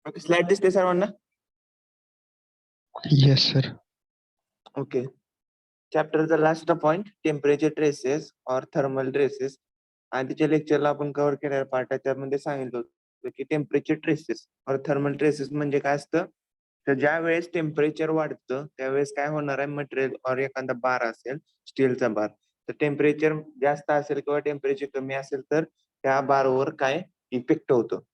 Okay, slide दिसते सर्वांना? Yes, sir. Okay. चॅप्टरचा लास्ट पॉइंट टेम्परेचर ट्रेसेस और थर्मल ट्रेसेस. आधीच्या लेक्चरला आपण कव्हर केलेला पार्ट आहे, त्यामध्ये सांगितलं होतं की टेम्परेचर ट्रेसेस और थर्मल ट्रेसेस म्हणजे काय असतं. तर ज्या वेळेस टेम्परेचर वाढतं त्यावेळेस काय होणार आहे, मटेरियल और एखादा बार असेल, स्टीलचा बार, तर टेम्परेचर जास्त असेल किंवा टेम्परेचर कमी असेल तर त्या बारवर काय इफेक्ट होतो.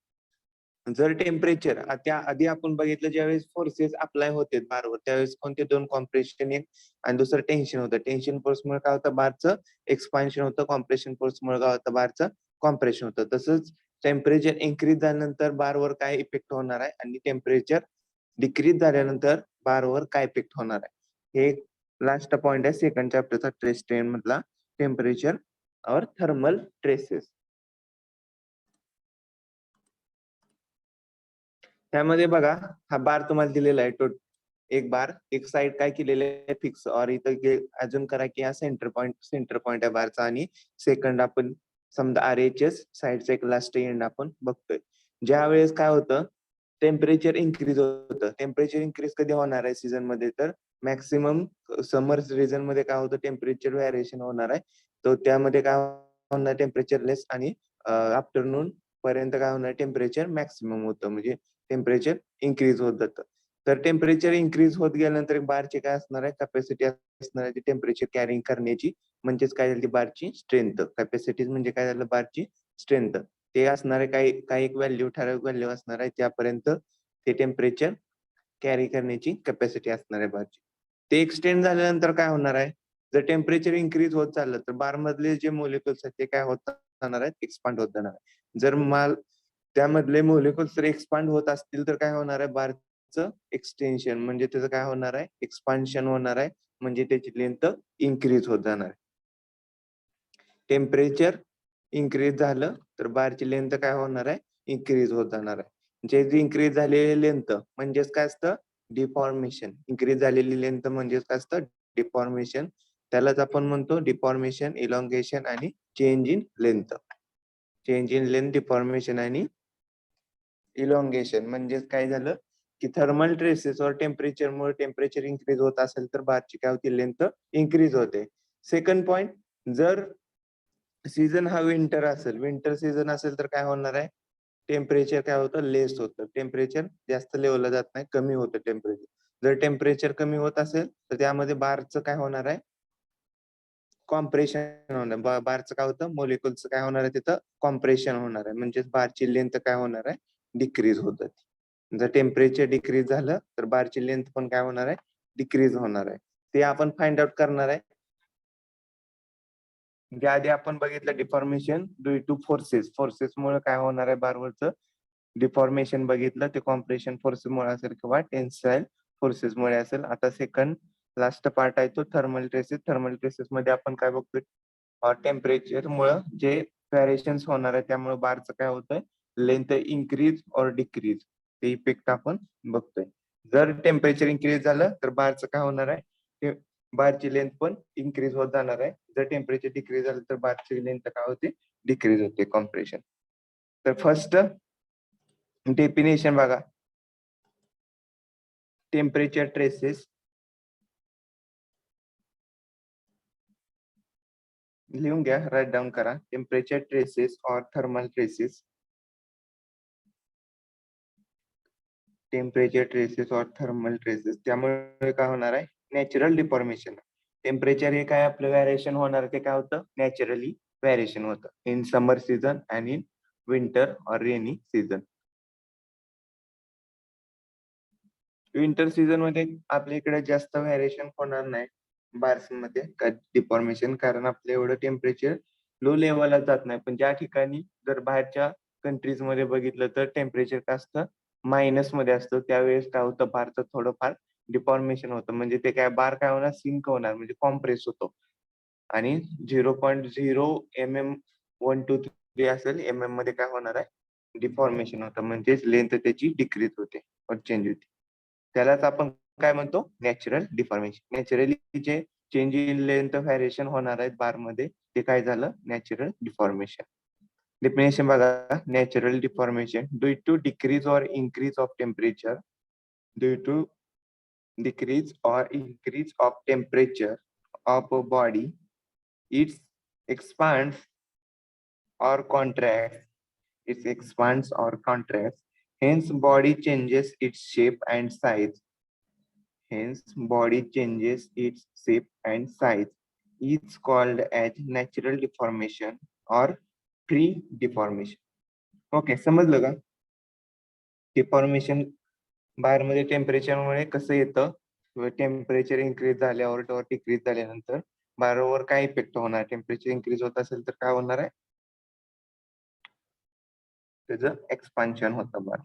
जर टेम्परेचर त्या आधी आपण बघितलं, ज्यावेळेस फोर्सेस अप्लाय होते बारवर त्यावेळेस कोणते दोन, कॉम्प्रेशन एक आणि दुसरं टेन्शन होतं. टेन्शन फोर्समुळे काय होतं, बारचं एक्सपान्शन होतं. कॉम्प्रेशन फोर्समुळे काय होतं, बारचं कॉम्प्रेशन होतं. तसंच टेम्परेचर इन्क्रीज झाल्यानंतर बारवर काय इफेक्ट होणार आहे आणि टेम्परेचर डिक्रीज झाल्यानंतर बारवर काय इफेक्ट होणार आहे. हे लास्ट पॉइंट आहे सेकंड चॅप्टरचा ट्रेस स्ट्रेन मधला, टेम्परेचर और थर्मल ट्रेसेस. त्यामध्ये बघा, हा बार तुम्हाला दिलेला आहे. एक बार, एक साइड काय केलेले आहे फिक्स, और इथं अजून करा की हा सेंटर पॉइंट आहे बारचा, आणि सेकंड आपण समजा RHS साइडचा एक लास्ट एंड आपण बघतोय. ज्या वेळेस काय होतं, टेम्परेचर इन्क्रीज होतं. टेम्परेचर इन्क्रीज कधी होणार आहे सीझन मध्ये, तर मॅक्सिमम समर रिजन मध्ये काय होतं, टेम्परेचर व्हॅरिएशन होणार आहे. तो त्यामध्ये काय होणार, टेम्परेचर लेस, आणि आफ्टरनून पर्यंत काय होणार, टेम्परेचर मॅक्सिमम होतं, म्हणजे टेम्परेचर इन्क्रीज होत जातं. तर टेम्परेचर इन्क्रीज होत गेल्यानंतर बारची काय असणार आहे, कॅपॅसिटी असणार आहे ती टेम्परेचर कॅरिंग करण्याची. म्हणजेच काय झाली, बारची स्ट्रेंथ. कॅपॅसिटी म्हणजे काय झालं, बारची स्ट्रेंथ. ते असणार आहे काही एक व्हॅल्यू, ठराविक व्हॅल्यू असणार आहे, त्यापर्यंत ते टेम्परेचर कॅरी करण्याची कॅपॅसिटी असणार आहे बारची. ते एक्सटेंड झाल्यानंतर काय होणार आहे, जर टेम्परेचर इन्क्रीज होत चाललं तर बार मधले जे मोलिक्युल्स आहेत ते काय होत जाणार आहेत, एक्सपांड होत जाणार आहे. जर त्यामधले मोलिक्युल्स जर एक्सपांड होत असतील तर काय होणार आहे, बारचं एक्सटेन्शन म्हणजे त्याचं काय होणार आहे, एक्सपान्शन होणार आहे, म्हणजे त्याची लेंथ इन्क्रीज होत जाणार आहे. टेम्परेचर इन्क्रीज झालं तर बारची लेंथ काय होणार आहे, इन्क्रीज होत जाणार आहे. जे इन्क्रीज झालेली लेंथ म्हणजेच काय असतं, डिफॉर्मेशन. इन्क्रीज झालेली लेंथ म्हणजेच काय असतं, डिफॉर्मेशन. त्यालाच आपण म्हणतो डिफॉर्मेशन, इलॉंगेशन आणि change in length. Change in length, deformation आणि इलॉंगेशन. म्हणजेच काय झालं की थर्मल ट्रेसेस और टेम्परेचरमुळे टेम्परेचर इन्क्रीज होत असेल तर बारची काय होती, लेंथ इन्क्रीज होते. सेकंड पॉइंट, जर सीझन हा विंटर असेल, विंटर सीझन असेल तर काय होणार आहे, टेम्परेचर काय होतं, लेस होतं. टेम्परेचर जास्त लेवलला जात नाही, कमी होतं टेम्परेचर. जर टेम्परेचर कमी होत असेल तर त्यामध्ये बारचं काय होणार आहे, कॉम्प्रेशन होणार. बारचं काय होतं, मोलिक्युलचं काय होणार आहे, तिथं कॉम्प्रेशन होणार आहे. म्हणजेच बारची लेंथ काय होणार आहे, डिक्रीज होत जाते. जर टेम्परेचर डिक्रीज झालं तर बारची लेंथ पण काय होणार आहे, डिक्रीज होणार आहे. ते आपण फाइंड आउट करणार आहे. ज्या आधी आपण बघितलं डिफॉर्मेशन ड्यू टू फोर्सेसमुळे काय होणार आहे, बारवरचं डिफॉर्मेशन बघितलं, ते कॉम्प्रेशन फोर्समुळे असेल किंवा टेन्साइल फोर्सेसमुळे असेल. आता सेकंड लास्ट पार्ट आहे तो थर्मल ट्रेसेस. थर्मल ट्रेसेस मध्ये आपण काय बघतोय, टेम्परेचर मुळे जे व्हॅरिएशन्स होणार आहे त्यामुळे बारचं काय होतंय, लेंथ इन्क्रीज और डिक्रीज, ते इफेक्ट आपण बघतोय. जर टेम्परेचर इन्क्रीज झालं तर बारचं काय होणार आहे, ते बारची लेंथ पण इन्क्रीज होत जाणार आहे. जर टेम्परेचर डिक्रीज झालं तर बारची लेंथ काय होते, डिक्रीज होते, कॉम्प्रेशन. तर फर्स्ट डेफिनेशन बघा, टेम्परेचर ट्रेसेस. लिहून घ्या, राईट डाऊन करा. टेम्परेचर ट्रेसेस और थर्मल ट्रेसेस. टेम्परेचर ट्रेसेस और थर्मल ट्रेसेस, त्यामुळे काय होणार आहे, नॅचरल डिफॉर्मेशन. टेम्परेचर हे काय आपलं व्हॅरिएशन होणार, ते काय होतं, नॅचरली व्हॅरिएशन होतं in summer season and in winter और रेनी सीझन. विंटर सीझन मध्ये आपल्या इकडे जास्त व्हॅरिएशन होणार नाही बार्स मध्ये डिफॉर्मेशन, कारण आपलं एवढं टेम्परेचर लो लेवलला जात नाही. पण ज्या ठिकाणी जर बाहेरच्या कंट्रीज मध्ये बघितलं तर टेम्परेचर काय असतं, मायनस मध्ये असतं, त्यावेळेस काय होतं, बारचं थोडंफार डिफॉर्मेशन होतं. म्हणजे ते काय, बार काय होणार, सिंक होणार, म्हणजे कॉम्प्रेस होतो. आणि 0.0 mm 1 to 3 असेल मध्ये काय होणार आहे, डिफॉर्मेशन होतं. म्हणजेच लेंथ त्याची डिक्रीज होते और चेंज होते. त्यालाच आपण काय म्हणतो, नॅचरल डिफॉर्मेशन. नॅचरली जे चेंज इन लेंथ व्हॅरिएशन होणार आहेत बार मध्ये, ते काय झालं, नॅचरल डिफॉर्मेशन. डेफिनेशन बघा, natural deformation due to decrease or increase of temperature, due to decrease or increase of temperature of a body, it expands or contracts, it expands or contracts, hence body changes its shape and size, hence body changes its shape and size, is called as natural deformation or free deformation. Okay, समजलं का? Deformation बाहेरमध्ये टेम्परेचरमुळे कसं येतं, temperature increase झाल्यावर किंवा decrease झाल्यानंतर बाहेरवर काय effect होणार, temperature increase होत असेल तर काय होणार आहे, त्याचं एक्सपान्शन होतं बार.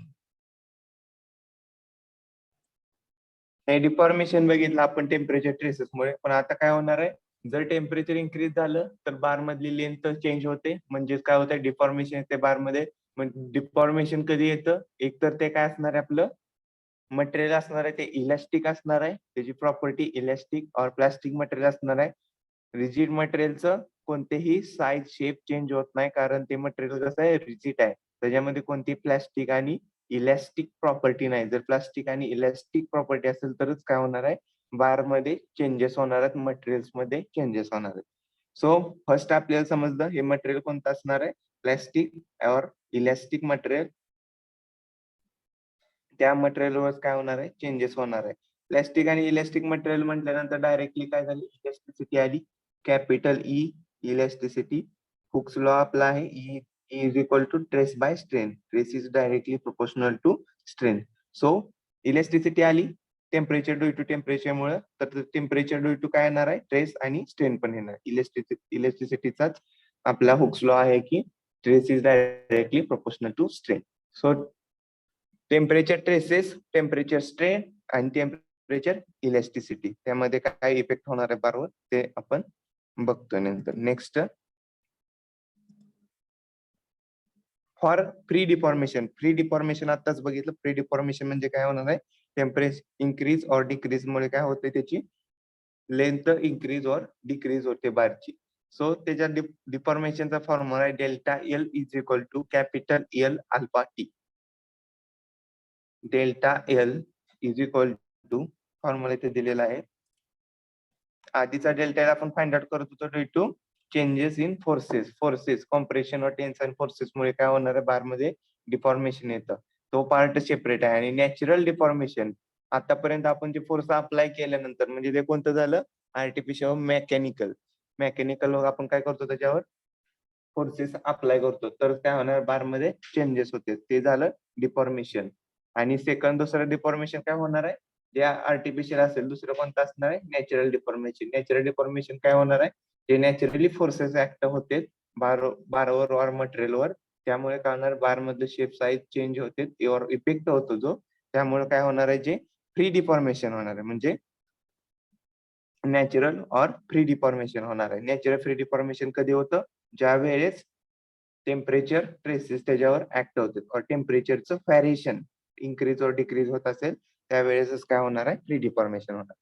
हे डिफॉर्मेशन बघितलं आपण टेम्परेचर ट्रेसेसमुळे, पण आता काय होणार आहे, जर टेम्परेचर इन्क्रीज झालं तर बार मधली लेंथ चेंज होते, म्हणजेच काय होतं, डिफॉर्मेशन येते बार मध्ये. डिफॉर्मेशन कधी येतं, एक तर ते काय असणार आहे, आपलं मटेरियल असणार आहे ते इलास्टिक असणार आहे, त्याची प्रॉपर्टी इलास्टिक और प्लास्टिक मटेरियल असणार आहे. रिजिड मटेरियलचं कोणतेही साईज शेप चेंज होत नाही, कारण ते मटेरियल कसं आहे, रिजिड आहे, त्याच्यामध्ये कोणती प्लास्टिक आणि इलास्टिक प्रॉपर्टी नाही. जर प्लास्टिक आणि इलास्टिक प्रॉपर्टी असेल तरच काय होणार आहे, बार मध्ये चेंजेस होणार आहेत, मटेरियल्स मध्ये चेंजेस होणार आहेत. सो फर्स्ट आपल्याला समजलं हे मटेरियल कोणतं असणार आहे, प्लास्टिक और इलास्टिक मटेरियल. त्या मटेरियलवर काय होणार आहे, चेंजेस होणार आहे. प्लॅस्टिक आणि इलास्टिक मटेरियल म्हटल्यानंतर डायरेक्टली काय झाली, इलास्टिसिटी आली, capital E, elasticity. Hooke's law आपला आहे, E is equal to stress by strain, stress is directly proportional to strain. So elasticity आली टेम्परेचर ड्यू टू टेम्परेचरमुळे, तर टेम्परेचर ड्यू टू काय येणार आहे, ट्रेस आणि स्ट्रेन पण येणार. इलास्टिसिटीचाच आपला हुक्स लॉ आहे की stress is directly proportional to strain. So temperature stresses, temperature strain आणि टेम्परेचर इलास्टिसिटी, त्यामध्ये काय इफेक्ट होणार आहे बारवर ते आपण बघतोय नंतर. Next, for free deformation. Free deformation आताच बघितलं, फ्री डिफॉर्मेशन म्हणजे काय होणार आहे, टेम्परेचर इन्क्रीज और डिक्रीज मुळे काय होते, त्याची लेंथ इन्क्रीज और डिक्रीज होते बारची. सो त्याच्या डिफॉर्मेशनचा फॉर्म्युला आहे delta L is equal to capital L alpha T. Delta L is equal to, formula इथे दिलेला आहे, आधीचा डेल्टा आपण फाइंड आउट करत होतो due to changes in forces compression और टेन्शन फोर्सेस मुळे काय होणार आहे, बार मध्ये डिफॉर्मेशन येतं, तो पार्ट सेपरेट आहे. आणि नॅचरल डिफॉर्मेशन, आतापर्यंत आपण जे फोर्स अप्लाय केल्यानंतर म्हणजे ते कोणतं झालं, आर्टिफिशियल मेकॅनिकल आपण काय करतो, त्याच्यावर फोर्सेस अप्लाय करतो, तर काय होणार, बार मध्ये चेंजेस होते, ते झालं डिफॉर्मेशन. आणि दुसरं डिफॉर्मेशन काय होणार आहे, जे आर्टिफिशियल असेल, दुसरं कोणतं असणार आहे, नॅचरल डिफॉर्मेशन. नॅचरल डिफॉर्मेशन काय होणार आहे, जे नॅचरली फोर्सेस ऍक्ट होते बारवर और मटेरियलवर, त्यामुळे काय होणार, बार मधलं शेप साईज चेंज होते, त्यावर इफेक्ट होतो जो, त्यामुळे काय होणार आहे, जे फ्री डिफॉर्मेशन होणार आहे, म्हणजे नॅचरल और फ्री डिफॉर्मेशन होणार आहे. नॅचरल फ्री डिफॉर्मेशन कधी होतं, ज्या वेळेस टेम्परेचर ट्रेसेस त्याच्यावर ऍक्ट होते और टेम्परेचरचं व्हॅरिएशन इन्क्रीज और डिक्रीज होत असेल, त्यावेळेसच काय होणार आहे, फ्री डिफॉर्मेशन होणार.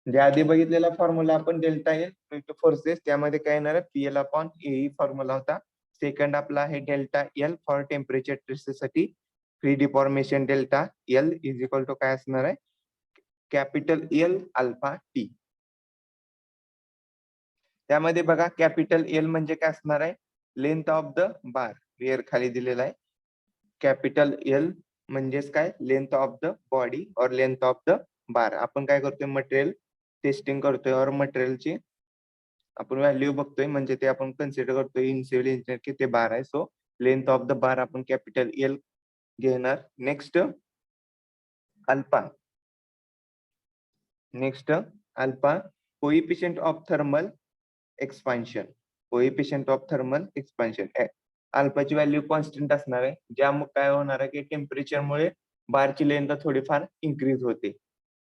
जे आधी बघितलेला फॉर्म्युला आपण डेल्टा एल टू फोर्सेस, त्यामध्ये काय येणार आहे, पीएल अपॉन ए फॉर्म्युला होता. सेकंड आपला आहे delta L for temperature stresses साठी, free deformation delta L is equal to काय असणार आहे, कॅपिटल एल अल्फा टी. त्यामध्ये बघा, कॅपिटल एल म्हणजे काय असणार आहे, length of the bar, where खाली दिलेला आहे. कॅपिटल एल म्हणजेच काय, लेंथ ऑफ द बॉडी और लेंथ ऑफ द बार. आपण काय करतोय, मटेरियल टेस्टिंग करतोय और मटेरियलची आपण व्हॅल्यू बघतोय, म्हणजे ते आपण कन्सिडर करतोय इन सिव्हिल इंजिनियर की ते बार आहे. So length of the bar आपण कॅपिटल एल घेणार. Next alpha, coefficient of thermal expansion, coefficient of thermal expansion. अल्फाची व्हॅल्यू कॉन्स्टंट असणार आहे, ज्यामुळे काय होणार आहे की टेम्परेचरमुळे बारची लेंथ थोडीफार इन्क्रीज होते.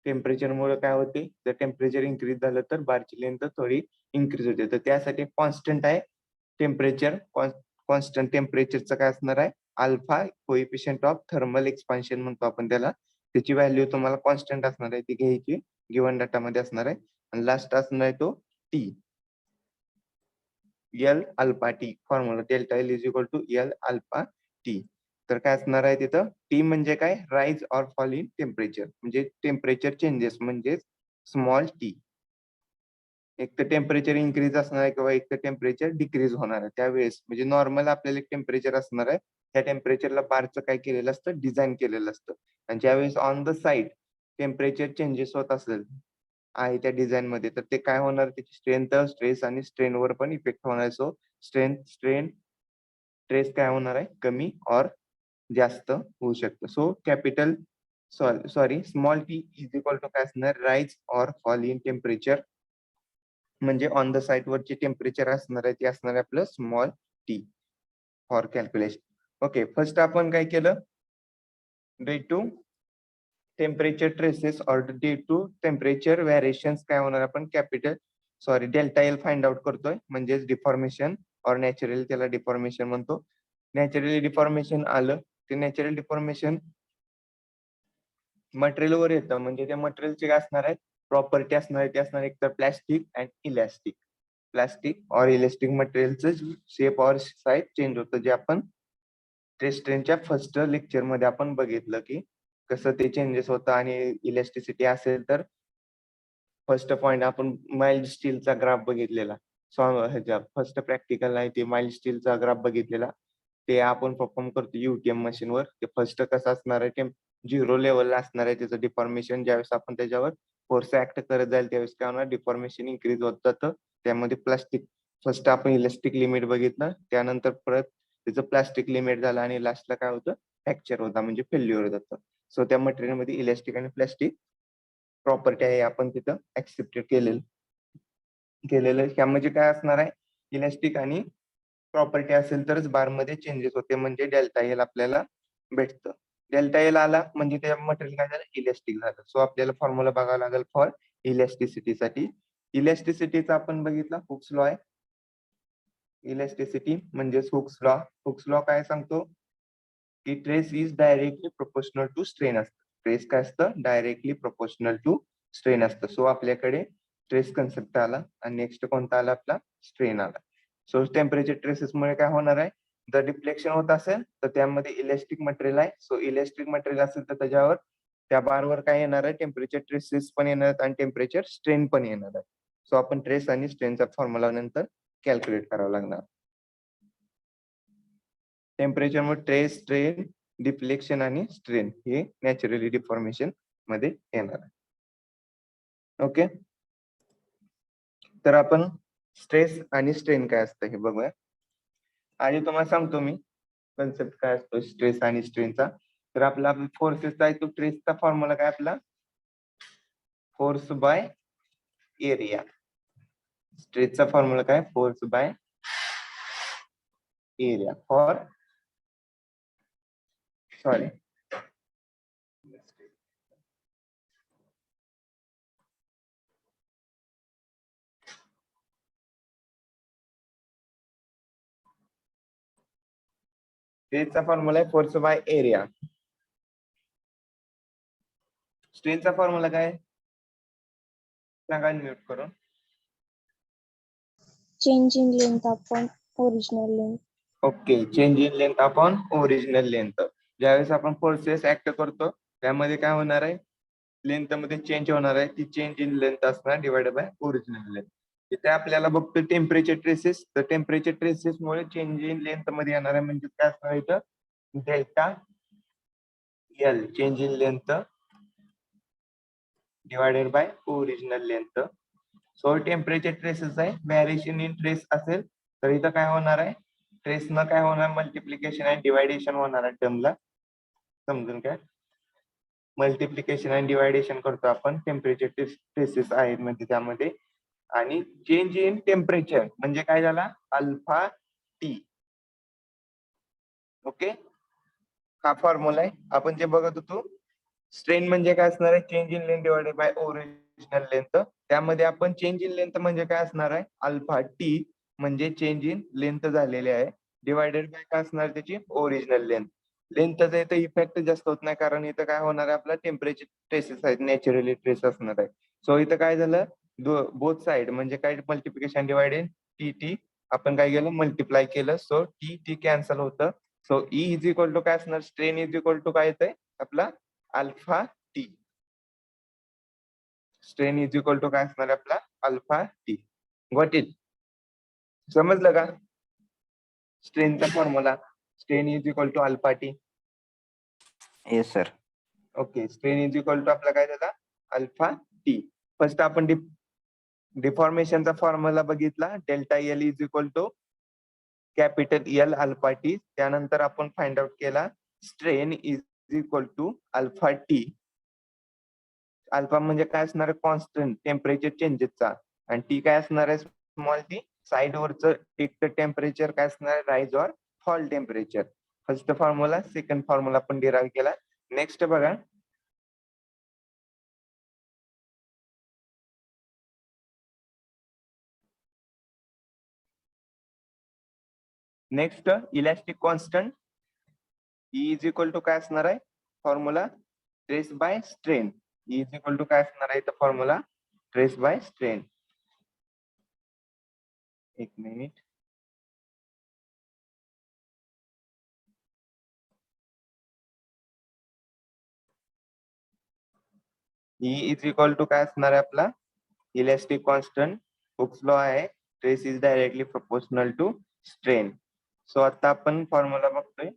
टेम्परेचरमुळे काय होते, जर टेम्परेचर इन्क्रीज झालं तर बारची लेंथ थोडी इन्क्रीज होते, तर त्यासाठी कॉन्स्टंट आहे टेम्परेचर. कॉन्स्टंट टेम्परेचरचं काय असणार आहे, alpha, coefficient of thermal expansion म्हणतो आपण त्याला, त्याची व्हॅल्यू तुम्हाला कॉन्स्टंट असणार आहे, ती घ्यायची, गिव्हन डाटा मध्ये असणार आहे. आणि लास्ट असणार आहे तो T. L alpha T formula delta L is equal to L alpha T. तर काय असणार आहे तिथं टी म्हणजे काय rise or fall in temperature म्हणजे टेम्परेचर चेंजेस म्हणजे स्मॉल टी. एक तर टेम्परेचर इन्क्रीज असणार आहे किंवा एक तर टेम्परेचर डिक्रीज होणार आहे त्यावेळेस म्हणजे नॉर्मल आपल्याला एक टेम्परेचर असणार आहे त्या टेम्परेचरला बारचं काय केलेलं असतं डिझाईन केलेलं असतं आणि ज्यावेळेस on the side temperature changes होत असेल आहे त्या डिझाईन मध्ये तर ते काय होणार त्याची स्ट्रेंथ स्ट्रेस आणि स्ट्रेनवर पण इफेक्ट होणार. सो स्ट्रेन स्ट्रेस काय होणार आहे कमी और जास्त होऊ शकतं. So capital sorry small T is equal to काय असणार rise or fall in temperature म्हणजे ऑन द साईट वरचे टेम्परेचर असणार आहे ते असणार आहे आपलं small T for calculation. Okay first आपण काय केलं ड्यू टू टेम्परेचर ट्रेसेस और ड्यू टू टेम्परेचर व्हेरिएशन्स काय होणार आपण capital sorry delta L find out करतोय म्हणजेच डिफॉर्मेशन और नॅचरली त्याला डिफॉर्मेशन म्हणतो. नॅचरली डिफॉर्मेशन आलं ते नॅचरल डिफॉर्मेशन मटेरियलवर येतं म्हणजे त्या मटेरियलचे काय असणार आहे प्रॉपर्टी असणार आहे ते असणार एक तर प्लॅस्टिक अँड इलॅस्टिक. प्लास्टिक और इलेस्टिक मटेरियलचं शेप और साईज चेंज होतं जे आपण ट्रेनच्या फर्स्ट लेक्चर मध्ये आपण बघितलं की कसं ते चेंजेस होतं आणि इलेस्टिसिटी असेल तर फर्स्ट पॉइंट आपण माइल्ड स्टीलचा ग्राफ बघितलेला. ह्याच्या फर्स्ट प्रॅक्टिकल आहे ते माइल्ड स्टीलचा ग्राफ बघितलेला ते आपण परफॉर्म करतो युटीएम मशीनवर. ते फर्स्ट कसं असणार आहे ते 0 लेवलला असणार आहे त्याचं डिफॉर्मेशन ज्यावेळेस आपण त्याच्यावर फोर्स ऍक्ट करत जाईल त्यावेळेस काय होणार डिफॉर्मेशन इन्क्रीज होत जातं. त्यामध्ये प्लास्टिक फर्स्ट आपण इलेस्टिक लिमिट बघितलं त्यानंतर परत त्याचं प्लास्टिक लिमिट झालं आणि लास्टला काय होतं फ्रॅक्चर होता म्हणजे फेल्युअर जातं. सो त्या मटेरियलमध्ये इलेस्टिक आणि प्लास्टिक प्रॉपर्टी आहे आपण तिथं ऍक्सेप्टेड केलेलं ह्यामध्ये काय असणार आहे इलेस्टिक आणि प्रॉपर्टी असेल तरच बारमध्ये चेंजेस होते म्हणजे डेल्टा एल आपल्याला भेटतं. डेल्टा एल आला म्हणजे त्या मटेरियल काय झालं इलेस्टिक झालं. सो आपल्याला फॉर्म्युला बघावा लागेल फॉर इलेस्टिसिटीसाठी. इलेस्टिसिटीचा आपण बघितला हुक्स लॉ आहे. इलेस्टिसिटी म्हणजे हुक्स लॉ काय सांगतो की stress is directly proportional to strain असतं. ट्रेस काय असतं डायरेक्टली प्रोपोर्शनल टू स्ट्रेन असतं. सो आपल्याकडे ट्रेस कन्सेप्ट आला आणि नेक्स्ट कोणता आला आपला स्ट्रेन आला. सो टेम्परेचर ट्रेसेस मुळे काय होणार आहे जर डिफ्लेक्शन होत असेल तर त्यामध्ये इलेस्टिक मटेरियल आहे. सो इलेस्टिक मटेरियल असेल तर त्याच्यावर त्या बारवर काय येणार आहे टेम्परेचर ट्रेसेस पण येणार आहेत आणि टेम्परेचर स्ट्रेन पण येणार आहे. सो आपण ट्रेस आणि स्ट्रेनचा फॉर्म्युला नंतर कॅल्क्युलेट करावा लागणार. टेम्परेचर मध्ये ट्रेस स्ट्रेन डिफ्लेक्शन आणि स्ट्रेन हे नॅचरली डिफॉर्मेशन मध्ये येणार आहे. ओके तर आपण स्ट्रेस आणि स्ट्रेन काय असतं हे बघूया आणि तुम्हाला सांगतो मी कन्सेप्ट काय असतो स्ट्रेस आणि स्ट्रेनचा. तर आपला फोर्सेसचा आहे तो ट्रेसचा फॉर्म्युला काय आपला फोर्स बाय एरिया. स्ट्रेसचा फॉर्म्युला काय force by area for sorry स्ट्रेसचा फॉर्म्युला आहे फोर्स बाय एरिया. स्ट्रेनचा फॉर्म्युला काय सांगा म्यूट करून. Change in length upon original length. Okay change in length upon original length. ज्यावेळेस आपण फोर्सेस ऍक्ट करतो त्यामध्ये काय होणार आहे लेंथ मध्ये चेंज होणार आहे ती चेंज इन लेंथ असणार डिवाइडेड बाय ओरिजिनल लेंथ. इथे आपल्याला बघतो टेम्परेचर ट्रेसेस तर टेम्परेचर ट्रेसेस मुळे चेंज इन लेंथ मध्ये येणार आहे म्हणजे काय असणार इथं delta L change in length divided by original length. So temperature traces आहे व्हॅरिएशन इन ट्रेस असेल तर इथं काय होणार आहे ट्रेसनं काय होणार मल्टिप्लिकेशन आणि डिवायडेशन होणार आहे टर्मला समजून काय मल्टिप्लिकेशन आणि डिवायडेशन करतो आपण टेम्परेचर ट्रेसेस आहेत म्हणजे त्यामध्ये आणि चेंज इन टेम्परेचर म्हणजे काय झाला अल्फा टी. ओके हा फॉर्म्युला आहे आपण जे बघत होतो. स्ट्रेन म्हणजे काय असणार आहे change in length divided by original length. त्यामध्ये आपण चेंज इन लेंथ म्हणजे काय असणार आहे अल्फा टी म्हणजे चेंज इन लेंथ झालेली आहे डिवायडेड बाय काय असणार त्याची ओरिजिनल लेंथ. लेंथचा इथं इफेक्ट जास्त होत नाही कारण इथं काय होणार आहे आपला टेम्परेचर ट्रेसेस आहेत नॅचरली ट्रेस असणार आहे. सो इथं काय झालं बोथ साइड म्हणजे काय मल्टिप्लिकेशन डिवायडेड टी टी आपण काय केलं मल्टिप्लाय केलं. सो टी टी कॅन्सल होतं. So E is equal to काय असणार, स्ट्रेन इज इक्वल टू काय येतंय आपला alpha T. Strain is equal to काय असणार आपला अल्फा टी. Got it? समजलं का? स्ट्रेनचा formula strain is equal to alpha T. Yes sir. Okay, strain is equal to आपला काय झाला अल्फा टी. फर्स्ट आपण डिफॉर्मेशनचा फॉर्म्युला बघितला, delta L is equal to capital L alpha T. त्यानंतर आपण फाइंड आउट केला strain is equal to alpha T. Alpha म्हणजे काय असणार आहे, कॉन्स्टंट टेम्परेचर चेंजेसचा, आणि टी काय असणार आहे स्मॉल टी, साइड वरचं एक टेम्परेचर काय असणार आहे rise or fall temperature. First formula. Second formula आपण डिराइव्ह केला. नेक्स्ट बघा, next elastic constant E is equal to काय असणार आहे formula stress by strain. E is equal to काय असणार आहे फॉर्म्युला ट्रेस बाय स्ट्रेन. एक minute. E is equal to काय असणार आहे आपला इलॅस्टिक कॉन्स्टंट. हुक्स लॉ आहे, stress is directly proportional to strain. So आता आपण फॉर्म्युला बघतोय.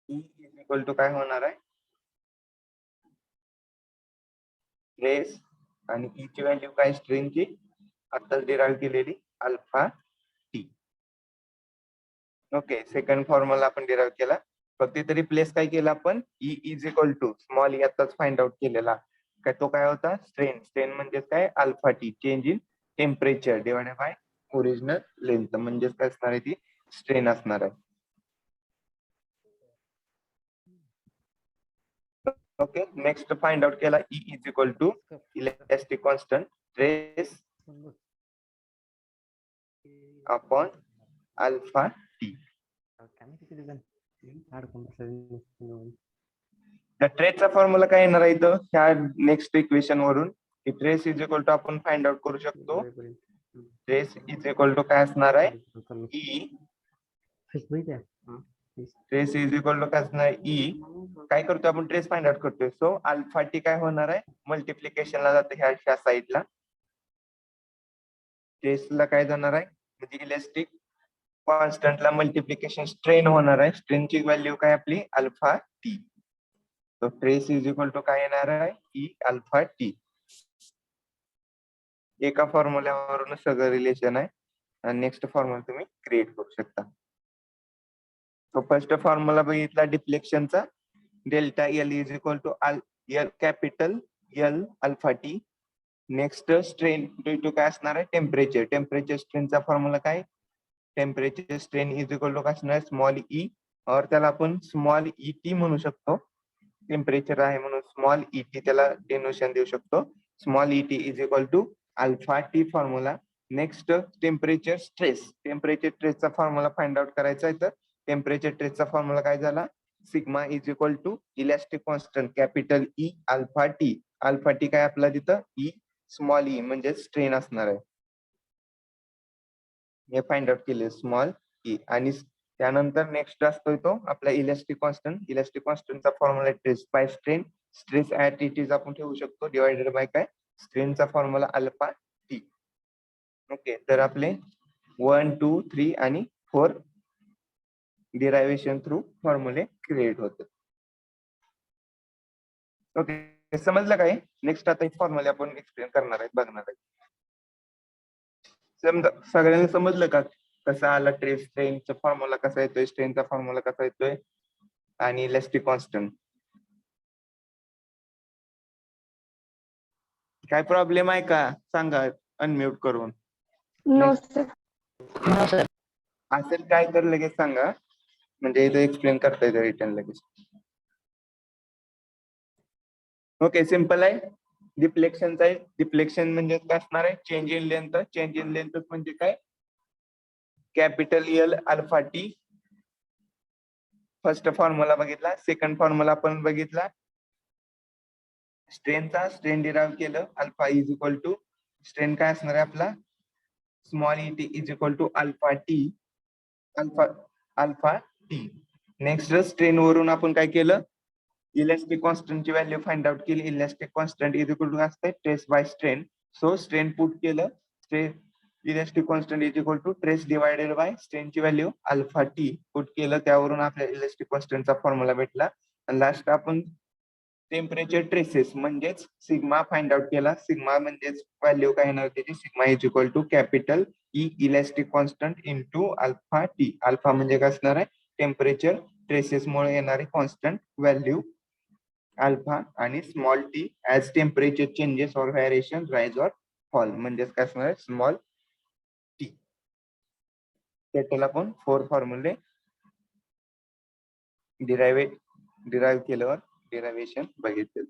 E इज इक्वल टू काय होणार आहे ट्रेस, आणि E ची व्हॅल्यू काय स्ट्रेनची आताच डिराइव्ह केलेली alpha T. Okay, second formula आपण डिराइव्ह केला. फक्त इथे रिप्लेस काय केलं आपण E is equal to small E आताच फाइंड आउट केलेला. काय तो काय होता स्ट्रेन. स्ट्रेन म्हणजे काय alpha T, change in temperature divided by original length, म्हणजेच काय असणार आहे ती स्ट्रेन असणार आहे. ओके, नेक्स्ट फाइंड आउट केला E is equal to elastic constant stress upon alpha T. त्या ट्रेसचा फॉर्म्युला काय येणार आहे इथं ह्या नेक्स्ट इक्वेशन वरून. ट्रेस इज इक्वल टू आपण फाइंड आउट करू शकतो. ट्रेस इज इक्वल टू काय असणार आहे E. Stress is equal to काय असणार आहे ई. काय करतोय आपण ट्रेस फाइंड आउट करतोय. सो अल्फा टी काय होणार आहे मल्टिप्लिकेशनला जातं ह्या साईडला. ट्रेसला काय जाणार आहे म्हणजे इलॅस्टिक कॉन्स्टंटला मल्टिप्लिकेशन स्ट्रेन होणार आहे. स्ट्रेनची व्हॅल्यू काय आपली अल्फा टी. तो ट्रेस इज इक्वल टू काय येणार आहे ई अल्फा टी. एका फॉर्म्युल्यावरून सगळं रिलेशन आहे, आणि नेक्स्ट फॉर्म्युला तुम्ही क्रिएट करू शकता. तो फर्स्ट फॉर्म्युला बघितला डिफ्लेक्शनचा, delta L is equal to L capital L alpha T. Next strain due to काय असणार आहे टेम्परेचर. टेम्परेचर स्ट्रेनचा फॉर्म्युला काय temperature strain is equal to काय असणार स्मॉल ई, और त्याला आपण स्मॉल ई टी म्हणू शकतो. टेम्परेचर आहे म्हणून स्मॉल ई टी त्याला डेनोशन देऊ शकतो. Small E T is equal to alpha T formula. Next temperature stress. Temperature स्ट्रेसचा फॉर्म्युला फाइंड आउट करायचा आहे. तर टेम्परेचर स्ट्रेसचा फॉर्म्युला काय झाला sigma is equal to elastic constant capital E alpha T. Alpha T काय आपला तिथं ई स्मॉल ई म्हणजे स्ट्रेन असणार आहे. हे फाइंड आउट केले स्मॉल ई. आणि त्यानंतर नेक्स्ट असतोय तो आपला इलॅस्टिक कॉन्स्टंट. इलॅस्टिक कॉन्स्टंटचा formula stress by strain. Stress at it is आपण ठेवू शकतो डिवायडेड बाय काय स्ट्रेनचा फॉर्म्युला अल्फा टी. ओके, तर आपले 1, 2, 3 आणि 4 डिरायव्हेशन थ्रू फॉर्म्युले क्रिएट होतात. ओके, समजलं काय? नेक्स्ट आता फॉर्म्युले आपण एक्सप्लेन करणार आहेत, बघणार आहे. सगळ्यांना समजलं का कसा आला ट्रेस, स्ट्रेनचा फॉर्म्युला कसा येतोय, स्ट्रेनचा फॉर्म्युला कसा येतोय, आणि इलॅस्टिक कॉन्स्टंट. काय प्रॉब्लेम आहे का सांगा अनम्यूट करून. No sir. असेल काय तर लगेच सांगा, म्हणजे इथे एक्सप्लेन करता येतं रिटर्न लगेच. ओके, सिम्पल आहे. डिफ्लेक्शनचा आहे. डिफ्लेक्शन म्हणजे काय असणार आहे change in length. Change in length म्हणजे काय capital L alpha T. First formula बघितला. सेकंड फॉर्म्युला आपण बघितला स्ट्रेनचा. स्ट्रेन डिराइव्ह केलं alpha is equal to strain काय असणार आहे आपला small E T is equal to alpha T, alpha alpha T. Next strain वरून आपण काय केलं, इलेस्टिक कॉन्स्टंटची व्हॅल्यू फाइंड आउट केली. Elastic constant is equal to असते stress by strain. So strain put केलं, strain elastic constant is equal to stress divided by स्ट्रेनची value alpha T put केलं, त्यावरून आपल्याला इलेस्टिक कॉन्स्टंटचा फॉर्म्युला भेटला. आणि लास्ट आपण टेम्परेचर ट्रेसेस म्हणजेच सिग्मा फाइंड आउट केला. सिग्मा म्हणजेच व्हॅल्यू काय येणार त्याची, sigma is equal to capital E elastic constant into alpha T. Alpha म्हणजे काय असणार आहे, टेम्परेचर ट्रेसेस मुळे येणारी कॉन्स्टंट व्हॅल्यू अल्फा, आणि small T as temperature changes or variation rise or fall म्हणजेच काय असणार आहे, स्मॉल टी. त्याला आपण 4 फॉर्म्युले डिराईव्ह केल्यावर डिरायव्हेशन बघितले.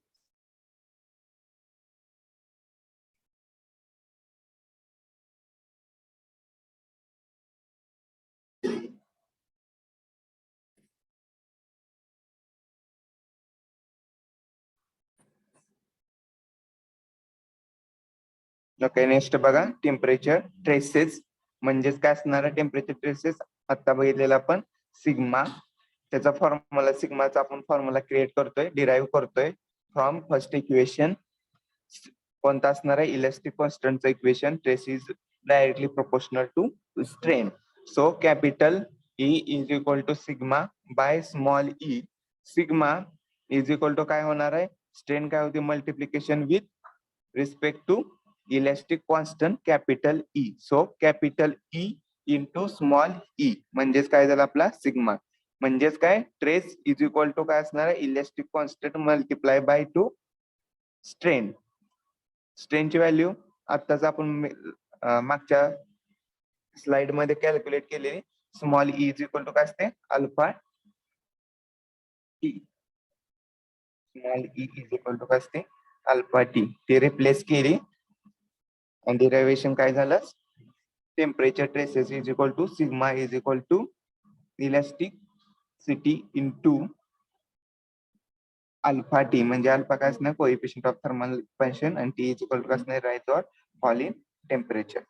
ओके, नेक्स्ट बघा टेम्परेचर ट्रेसेस म्हणजेच काय असणार आहे. टेम्परेचर ट्रेसेस आता बघितलेला आपण सिग्मा, त्याचा फॉर्म्युला सिग्माचा आपण फॉर्म्युला क्रिएट करतोय, डिराईव्ह करतोय फ्रॉम फर्स्ट इक्वेशन. कोणता असणार आहे, इलेस्टिक कॉन्स्टंटचं equation. Stress is directly proportional to strain. So capital E is equal to sigma by small E. Sigma is equal to काय होणार आहे, स्ट्रेन काय होती, multiplication with respect to elastic constant capital E. So capital E into small E म्हणजेच काय झालं आपला sigma. म्हणजेच काय, ट्रेस इज इक्वल टू काय असणार आहे, elastic constant multiply by to strain. स्ट्रेनची व्हॅल्यू आत्ताच आपण मागच्या स्लाइड मध्ये कॅल्क्युलेट केलेली. Small E is equal to काय असते, alpha T. Small E is equal to काय असते, अल्फा टी. ते रिप्लेस केली आणि डिरायव्हेशन काय झालं, temperature stresses is equal to sigma is equal to elasticity into alpha T. म्हणजे अल्फा काय असणार, कोएफिशियंट ऑफ थर्मल एक्सपेन्शन, आणि टी इज इक्वल टू असणार rise or fall in temperature.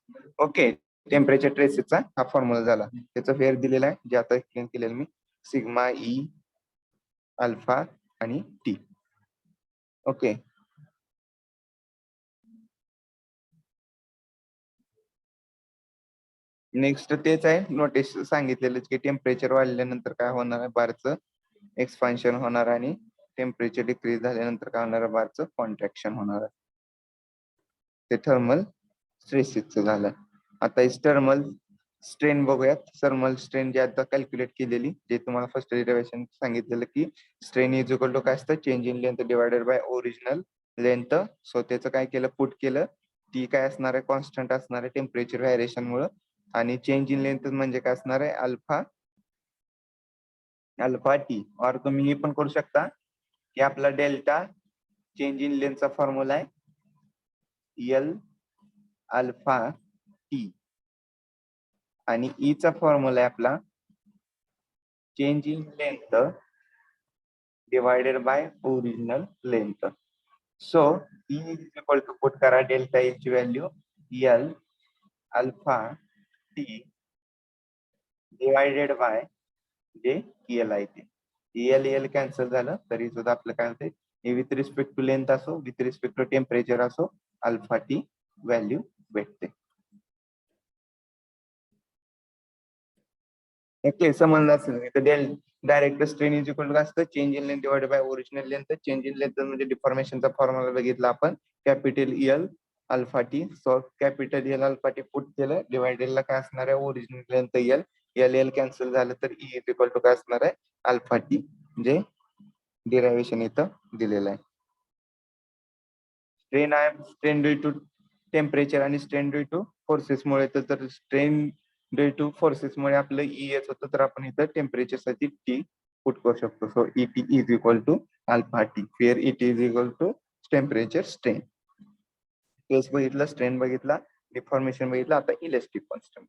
Okay, temperature ट्रेसेसचा हा फॉर्म्युला झाला. त्याचा फेअर दिलेला आहे, जे आता एक्सप्लेन केलेलं मी, सिग्मा ई अल्फा आणि टी. ओके, नेक्स्ट तेच आहे, नोटीस सांगितलेलं की टेम्परेचर वाढल्यानंतर काय होणार आहे, बारचं एक्सपान्शन होणार आणि टेम्परेचर डिक्रीज झाल्यानंतर काय होणार आहे, बारचं कॉन्ट्रॅक्शन होणार आहे. ते थर्मल स्ट्रेसेसचं झालं. आता थर्मल स्ट्रेन बघूयात. थर्मल स्ट्रेन जे आता कॅल्क्युलेट केलेली, जे तुम्हाला फर्स्ट डेरिव्हेशन सांगितलेलं की स्ट्रेन इज इक्वल टू काय असतं, change in length divided by original length. So त्याचं काय केलं, पुट केलं. टी काय असणार आहे, कॉन्स्टंट असणार आहे टेम्परेचर व्हेरिएशन मुळे, आणि चेंज इन लेंथ म्हणजे काय असणार आहे, अल्फा टी. और तुम्ही हे पण करू शकता की आपला डेल्टा चेंज इन लेंथचा फॉर्म्युला आहे एल अल्फा टी, आणि ई चा फॉर्म्युला आहे आपला change in length divided by original length. So E is equal to, put करा डेल्टा ई ची value L alpha T divided by जे एल आहे ते. एल एल कॅन्सल झालं तरी सुद्धा आपलं काय होते, विथ रिस्पेक्ट टू लेंथ असो, विथ रिस्पेक्ट टू टेम्परेचर असो, अल्फा टी व्हॅल्यू भेटते. ओके, समजलं असेल. Direct strain is equal to काय असतं, change in length divided by original length. Change in length म्हणजे डिफॉर्मेशनचा फॉर्म्युला बघितला आपण, capital L alpha T. So capital L alpha T put केलं, डिवायडेडला काय असणार आहे, original length L. L L cancel झालं तर ई इज इक्वल टू काय असणार आहे, अल्फा टी. म्हणजे डिरायव्हेशन इथं दिलेलं आहे. स्ट्रेन आहे, स्ट्रेन ड्यू टू टेम्परेचर आणि स्ट्रेन ड्यू टू फोर्सेस मुळे. तर स्ट्रेन ड्यू टू फोर्सेस मुळे आपलं ई येत होतं, तर आपण इथं टेम्परेचर साठी टी पुट करू शकतो. So E T is equal to alpha T, fair E T is equal to temperature strain. Case बघितला, स्ट्रेन बघितला, डिफॉर्मेशन बघितला, आता इलेस्टिक कॉन्स्टंट.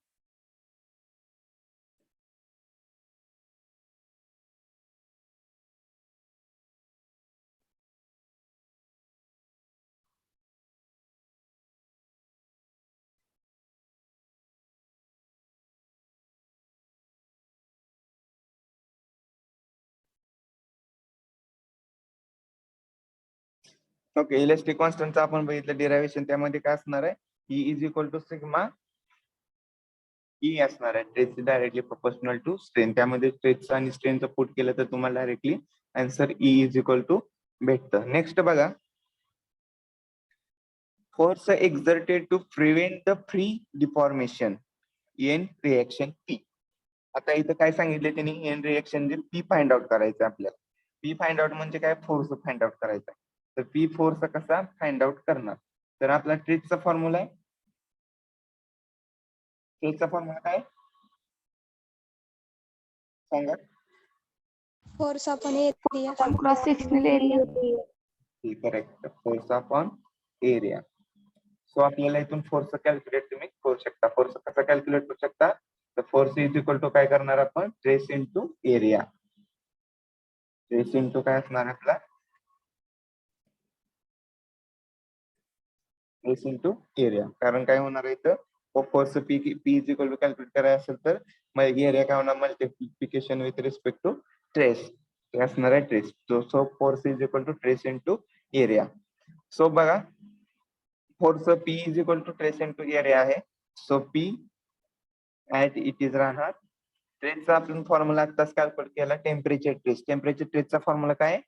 ओके, इलेस्टिक कॉन्स्टंटचं आपण बघितलं डिरायव्हेशन, त्यामध्ये काय असणार आहे, E is equal to sigma E असणार आहे, stress directly proportional to strain. त्यामध्ये स्ट्रेसचं आणि स्ट्रेनचं पुट केलं तर तुम्हाला directly answer E is equal to भेटतं. नेक्स्ट बघा, force exerted to prevent the free deformation in reaction P. आता इथं काय सांगितले त्यांनी, इन रिएक्शन जे पी फाइंड आउट करायचं आपल्याला. पी फाइंड आउट म्हणजे काय, फोर्स फाइंड आउट करायचा. तर पी फोर्स कसा फाइंड आउट करणार, तर आपला ट्रेसचा फॉर्म्युला आहे, ट्रेसचा फॉर्म्युला काय सांगा. Force upon area. Cross sectional area. Correct, force upon area. So आपल्याला इथून फोर्स कॅल्क्युलेट तुम्ही करू शकता. फोर्स कसा कॅल्क्युलेट करू शकता, तर फोर्स इज इक्वल टू काय करणार आपण, trace into area. Trace into काय असणार आपला, ट्रेस इंटू एरिया. कारण काय होणार आहे इथं, force P is equal to calculate करायचं असेल तर मग एरिया काय होणार, multiplication with respect to stress. ते असणार आहे stress. So force is equal to stress into area. So बघा, force P is equal to stress into area आहे. So P at it is राहणार, ट्रेसचा आपण फॉर्म्युला आत्ताच कॅल्क्युलेट केला, टेम्परेचर ट्रेस. टेम्परेचर ट्रेसचा फॉर्म्युला काय आहे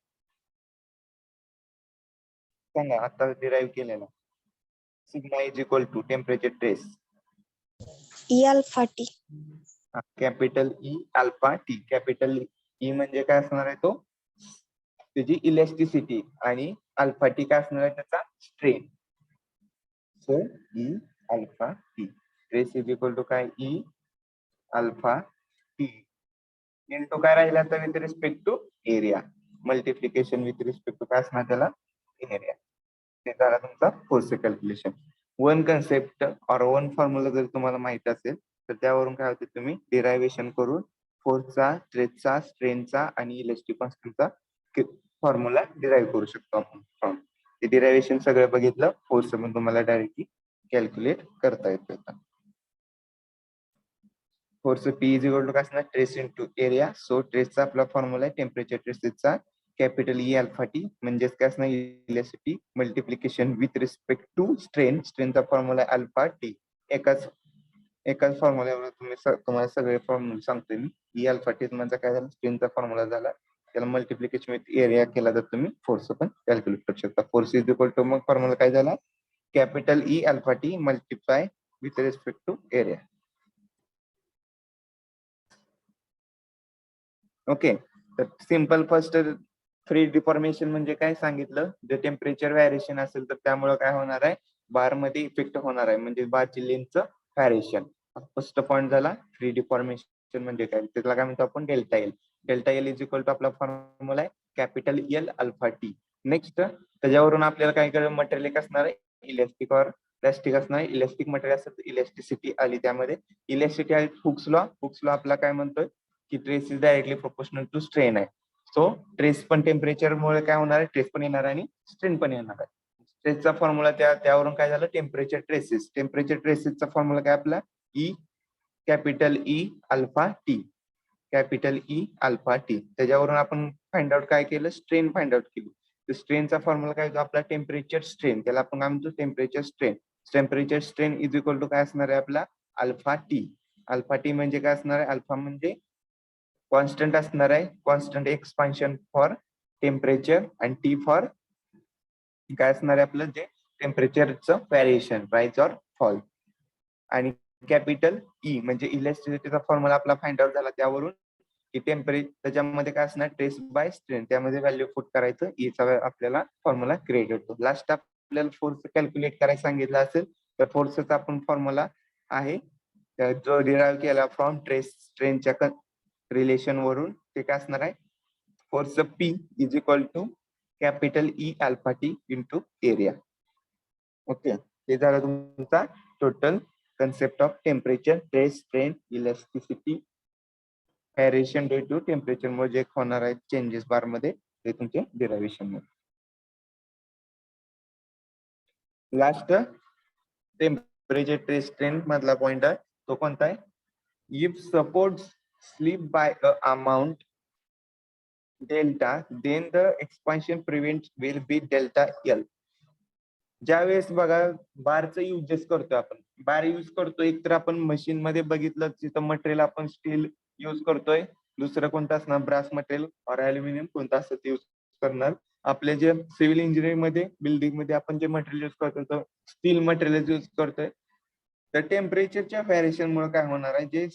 सांगा, आता डिराईव्ह केलेला. Sigma is equal to temperature stress, E alpha T. Capital E alpha T. Capital E म्हणजे काय असणार आहे, तो त्याची इलेस्टिसिटी, आणि अल्फा टी काय असणार आहे, त्याचा strain. So E alpha T, stress is equal to काय, ई अल्फा टी इंटू काय राहिला तर with respect to area, multiplication with respect to काय असणार त्याला, एरिया. ते झाला तुमचा फोर्स कॅल्क्युलेशन. वन कन्सेप्ट और वन फॉर्म्युला जर तुम्हाला माहित असेल तर त्यावरून काय होते, तुम्ही डिरायव्हेशन करून फोर्सचा, स्ट्रेसचा, स्ट्रेनचा आणि इलेस्टिक कॉन्स्टंटचा फॉर्म्युला डिराईव्ह करू शकतो आपण. ते डिरायव्हेशन सगळं बघितलं, फोर्स पण तुम्हाला डायरेक्टली कॅल्क्युलेट करता येतं. Force P is equal to काय असणार, ट्रेस इंटू एरिया. सो ट्रेसचा आपला फॉर्म्युला आहे टेम्परेचर ट्रेसेसचा, कॅपिटल ई अल्फा टी म्हणजेच काय असणार, elasticity multiplication with respect to strain. स्ट्रेनचा फॉर्म्युला आहे अल्फा टी. एकाच फॉर्म्युल्यावर तुम्हाला सगळे फॉर्म्युले सांगतोय मी. ई अल्फा टी म्हणजे काय झालं, स्ट्रेनचा फॉर्म्युला झाला, त्याला मल्टिप्लिकेशन विथ एरिया केला तर तुम्ही फोर्स पण कॅल्क्युलेट करू शकता. फोर्स इज इक्वल टू मग फॉर्म्युला काय झाला, capital E alpha T multiply with respect to area. Okay, तर सिंपल फर्स्ट फ्री डिफॉर्मेशन म्हणजे काय सांगितलं, जर टेम्परेचर व्हॅरिएशन असेल तर त्यामुळे काय होणार आहे, बार मध्ये इफेक्ट होणार आहे, म्हणजे बारची लेंथचं व्हॅरिएशन. फर्स्ट पॉईंट झाला फ्री डिफॉर्मेशन म्हणजे काय, त्याला काय म्हणतो आपण, delta L. Delta L is equal to आपला फॉर्म्युला आहे capital L alpha T. Next त्याच्यावरून आपल्याला काय कळलं, मटेरियल एक असणार आहे इलेस्टिक और प्लास्टिक असणार आहे. इलेस्टिक मटेरियल असेल तर इलेस्टिसिटी आली त्यामध्ये. इलेस्टिसिटी आहे हुक्स लॉ. हुक्स लॉ आपला काय म्हणतोय की stress is directly proportional to strain आहे. सो ट्रेस पण टेम्परेचर मुळे काय होणार आहे, ट्रेस पण येणार आहे आणि स्ट्रेन पण येणार आहे. ट्रेसचा फॉर्म्युला त्यावरून काय झालं, टेम्परेचर ट्रेसेस. टेम्परेचर ट्रेसेसचा फॉर्म्युला काय आपला, E capital E alpha T. Capital E alpha T. त्याच्यावरून आपण फाइंड आउट काय केलं, स्ट्रेन फाइंड आउट केली. तर स्ट्रेनचा फॉर्म्युला काय होतो आपला, टेम्परेचर स्ट्रेन. त्याला आपण काय म्हणतो, temperature strain. Temperature strain is equal to काय असणार आहे आपला, अल्फा टी. अल्फा टी म्हणजे काय असणार आहे, अल्फा म्हणजे कॉन्स्टंट असणार आहे, कॉन्स्टंट एक्सपान्शन फॉर टेम्परेचर, आणि टी फॉर काय असणार आहे आपलं, जे टेम्परेचरचं व्हॅरिएशन, राईज और फॉल. आणि कॅपिटल ई म्हणजे इलेस्टिसिटीचा फॉर्म्युला आपला फाइंड आउट झाला, त्यावरून की टेम्परेचर त्याच्यामध्ये काय असणार, ट्रेस बाय स्ट्रेन, त्यामध्ये व्हॅल्यू पुट करायचं, ईचा आपल्याला फॉर्म्युला क्रिएट होतो. लास्ट आपल्याला फोर्स कॅल्क्युलेट करायला सांगितलं असेल तर फोर्सचा आपण फॉर्म्युला आहे जो डिराईव्ह केला फ्रॉम ट्रेस स्ट्रेनच्या रिलेशन वरून. ते काय असणार आहे, force P is equal to capital E alpha T into area. Okay, हे झालं तुमचा total concept of temperature, stress, strain, elasticity, variation due to temperature मुळे जे होणार आहे चेंजेस बार मध्ये, ते तुमचे डिरायव्हेशन मध्ये. लास्ट टेम्परेचर ट्रेस स्ट्रेन मधला पॉइंट आहे तो कोणता आहे, if suppose slip by a amount delta, then the expansion prevent will be delta L. ज्यावेळेस बघा बारचं युजेस करतो आपण, बार यूज करतो एक तर आपण मशीन मध्ये बघितलं तिथं मटेरियल आपण स्टील यूज करतोय, दुसरं कोणतं असणार ब्रास मटेरियल और अल्युमिनियम कोणतं असतं ते यूज करणार. आपले जे सिव्हिल इंजिनिअरिंग मध्ये बिल्डिंग मध्ये आपण जे मटेरियल यूज करतो स्टील मटेरियल यूज करतोय. तर टेम्परेचरच्या व्हॅरिएशन मुळे काय होणार आहे, जे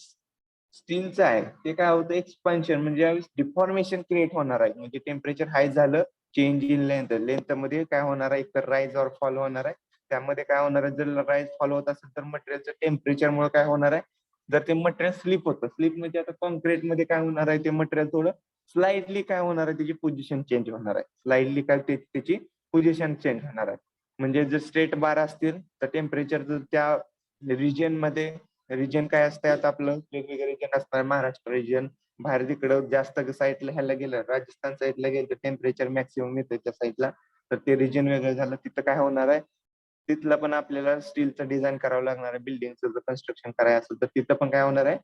स्टीलचं आहे ते काय होतं एक्सपान्शन म्हणजे ज्यावेळेस डिफॉर्मेशन क्रिएट होणार आहे, म्हणजे टेम्परेचर हाय झालं चेंज इन लेंथ मध्ये काय होणार आहे, एक तर राईज और फॉल होणार आहे. त्यामध्ये काय होणार आहे, जर राईज फॉल होत असेल तर मटेरियलचं टेम्परेचर मुळे काय होणार आहे, जर ते मटेरियल स्लिप होतं, स्लिप म्हणजे आता कॉन्क्रीट मध्ये काय होणार आहे, ते मटेरियल थोडं स्लाइडली काय होणार आहे, त्याची पोझिशन चेंज होणार आहे, स्लाइडली काय त्याची पोझिशन चेंज होणार आहे. म्हणजे जर स्ट्रेट बार असतील तर टेम्परेचर जर त्या रिजन मध्ये, रिजन काय असतं आता आपलं वेगवेगळे रिजन असणार, महाराष्ट्र रिजन, बाहेर तिकडं जास्त साईडला ह्याला गेलं राजस्थान साईडला गेलं तर टेम्परेचर मॅक्सिमम येतं त्या साईडला, तर ते रिजन वेगळं झालं तिथं काय होणार आहे, तिथलं पण आपल्याला स्टीलचं डिझाईन करावं लागणार आहे. बिल्डिंगचं जर कन्स्ट्रक्शन करायचं असेल तर तिथं पण काय होणार आहे,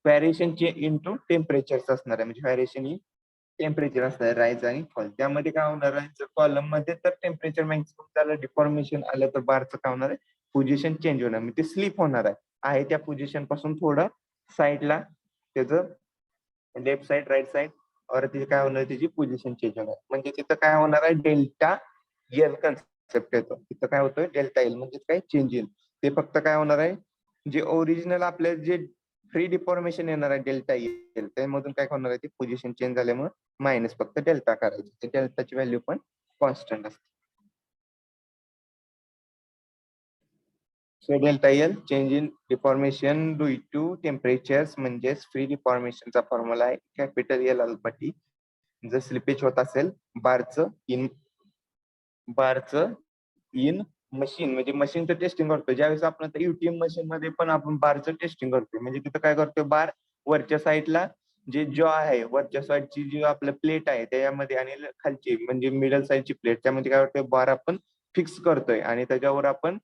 व्हॅरिएशन इंटू टेम्परेचर असणार आहे, म्हणजे व्हॅरिएशन ही टेम्परेचर असणार आहे राईज आणि फॉल. त्यामध्ये काय होणार आहे, जर कॉलम मध्ये तर टेम्परेचर मॅक्सिमम झालं, डिफॉर्मेशन आलं तर बारचं काय होणार आहे, पोझिशन चेंज होणार, म्हणजे ते स्लिप होणार आहे त्या पोझिशन पासून थोडं साईडला त्याचं लेफ्ट साईड राईट साईड और तिथे काय होणार, त्याची पोझिशन चेंज होणार, म्हणजे तिथं काय होणार आहे डेल्टा एल कन्सेप्ट येतो. तिथं काय होतं डेल्टा एल म्हणजे काय चेंज इन, ते फक्त काय होणार आहे, जे ओरिजिनल आपले जे फ्री डिफॉर्मेशन येणार आहे डेल्टा एल त्यामधून काय होणार आहे, ती पोझिशन चेंज झाल्यामुळे मायनस फक्त डेल्टा करायची, ते डेल्टाची व्हॅल्यू पण कॉन्स्टंट असते. So delta L change in deformation due to temperatures, म्हणजेच फ्री डिफॉर्मेशनचा फॉर्म्युला आहे कॅपिटल एल अल्फा टी. जर स्लिपेज होत असेल बारचं इन मशीन, म्हणजे मशीनचं टेस्टिंग करतो, ज्यावेळेस आपण आता युटीएम मशीन मध्ये पण आपण बारचं टेस्टिंग करतोय, म्हणजे तिथं काय करतोय, बार वरच्या साईडला जे जॉ आहे, वरच्या साईडची जी आपलं प्लेट आहे त्याच्यामध्ये आणि खालची म्हणजे मिडल साईडची प्लेट त्यामध्ये काय करतोय, बार आपण फिक्स करतोय आणि त्याच्यावर आपण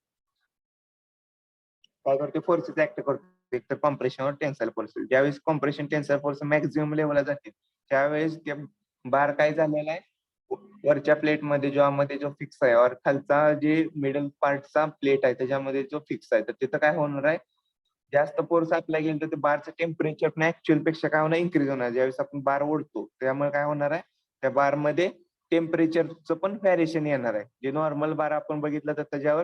काय करतोय, फोर्सेस ऍक्ट करतोय, एक तर कॉम्प्रेशन और टेन्साइल फोर्स. ज्यावेळेस कॉम्प्रेशन टेन्साइल फोर्स मॅक्झिमम लेवलला जाते त्यावेळेस ते बार काय झालेला आहे, वरच्या प्लेट मध्ये मध्ये जो फिक्स आहे और खालचा जे मिडल पार्टचा प्लेट आहे त्याच्यामध्ये जो फिक्स आहे, तर तिथं काय होणार आहे, जास्त फोर्स अप्लाय केलं तर ते बारचं टेम्परेचर पण ऍक्च्युअल पेक्षा काय होणार, इन्क्रीज होणार. ज्यावेळेस आपण बार ओढतो त्यामुळे काय होणार आहे, त्या बार मध्ये टेम्परेचरचं पण व्हॅरिएशन येणार आहे. जे नॉर्मल बार आपण बघितलं तर त्याच्यावर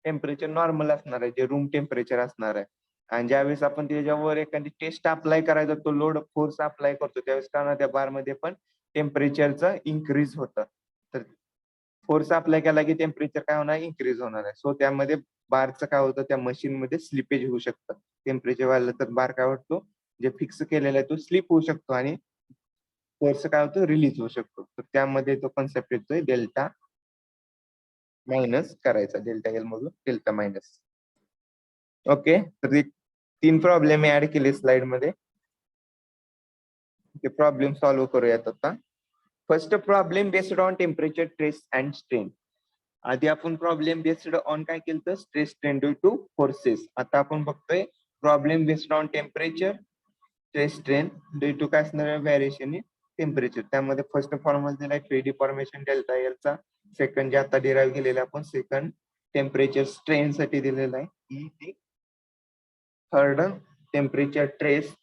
टेम्परेचर नॉर्मल असणार आहे, जे रूम टेम्परेचर असणार आहे. आणि ज्यावेळेस आपण त्याच्यावर एखादी टेस्ट अप्लाय करायचा, तो लोड फोर्स अप्लाय करतो त्यावेळेस काय होणार, त्या बार मध्ये पण टेम्परेचरचं इन्क्रीज होतं. तर फोर्स अप्लाय केला की टेम्परेचर काय होणार, इन्क्रीज होणार आहे. सो त्यामध्ये बारचं काय होतं, त्या मशीन मध्ये स्लिपेज होऊ शकतं. टेम्परेचर वाढलं तर बार काय होतो, जे फिक्स केलेला आहे तो स्लिप होऊ शकतो आणि फोर्स काय होतो, रिलीज होऊ शकतो. तर त्यामध्ये तो कन्सेप्ट येतोय डेल्टा मायनस करायचा, डेल्टा एल मधून डेल्टा मायनस. ओके, तर 3 प्रॉब्लेम मी ऍड केले स्लाइड मध्ये, ते प्रॉब्लेम सॉल्व्ह करूयात आता. First problem based on temperature stress and strain. आधी आपण प्रॉब्लेम बेस्ड ऑन काय केलं तर stress strain due to forces. आता आपण बघतोय problem based on temperature stress strain due to काय असणार, व्हॅरिएशन इन टेम्परेचर. त्यामध्ये फर्स्ट फॉर्म्युला दिलाय फ्री डिफॉर्मेशन डेल्टा एल चा, सेकंड जे आता डिराईव्ह केलेला आपण सेकंड टेम्परेचर स्ट्रेन साठी दिलेला आहे E, third temperature trace,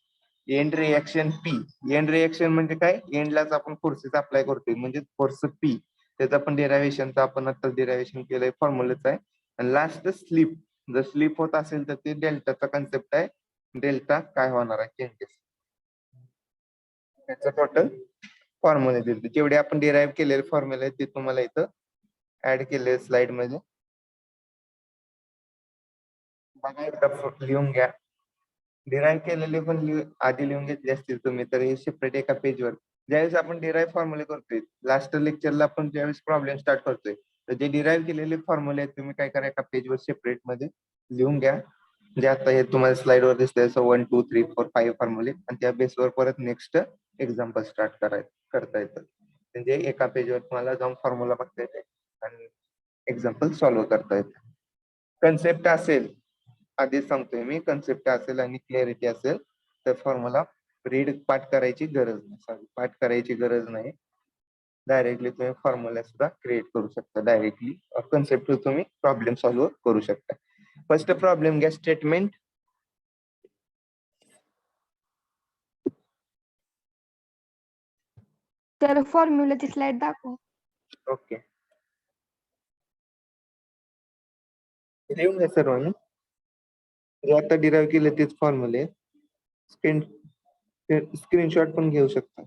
end reaction P. End reaction म्हणजे काय, एंडलाच आपण फोर्सेस अप्लाय करतोय म्हणजे फोर्स पी, त्याचं पण डेरावेशनचं आपण आता डेरावेशन केलंय फॉर्म्युलाच आहे. आणि लास्ट स्लीप, जर स्लीप होत असेल तर ते डेल्टाचा कन्सेप्ट आहे, डेल्टा काय होणार आहे चेंजेस, त्याचं टोटल फॉर्म्युला दिले. जेवढे आपण डिराईव्ह केलेले फॉर्म्युला आहेत ते तुम्हाला इथं ऍड केले स्लाइड मध्ये बघा, एकदा लिहून घ्या. डिराईव्ह केलेले पण आधी लिहून घेतले असतील तुम्ही तर हे सेपरेट एका पेजवर. ज्यावेळेस आपण डिराईव्ह फॉर्म्युले करतोय लास्ट लेक्चरला आपण ज्यावेळेस प्रॉब्लेम स्टार्ट करतोय तर जे डिराईव्ह केलेले फॉर्म्युले आहेत तुम्ही काय करा, एका पेजवर सेपरेट मध्ये लिहून घ्या. जे आता हे तुम्हाला स्लाइडवर दिसतंय 1 2 3 4 5 फॉर्म्युले, आणि त्या बेसवर परत नेक्स्ट एक्झाम्पल स्टार्ट करता येतं. म्हणजे एका पेजवर तुम्हाला जाऊन फॉर्म्युला बघता येते आणि एक्झाम्पल सॉल्व्ह करता येते. कन्सेप्ट असेल, आधीच सांगतोय मी, कन्सेप्ट असेल आणि क्लॅरिटी असेल तर फॉर्म्युला रीड पाठ करायची गरज नाही, पाठ करायची गरज नाही, डायरेक्टली तुम्ही फॉर्म्युला सुद्धा क्रिएट करू शकता. डायरेक्टली कन्सेप्ट तुम्ही प्रॉब्लेम सॉल्व्ह करू शकता. फर्स्ट प्रॉब्लेम घ्या, स्टेटमेंट. तर फॉर्म्युलाची स्लाइड दाखव. ओके, लिहून घ्या सर्वांनी. जे आता डिराईव्ह केले तेच फॉर्म्युले. स्क्रीनशॉट पण घेऊ शकता,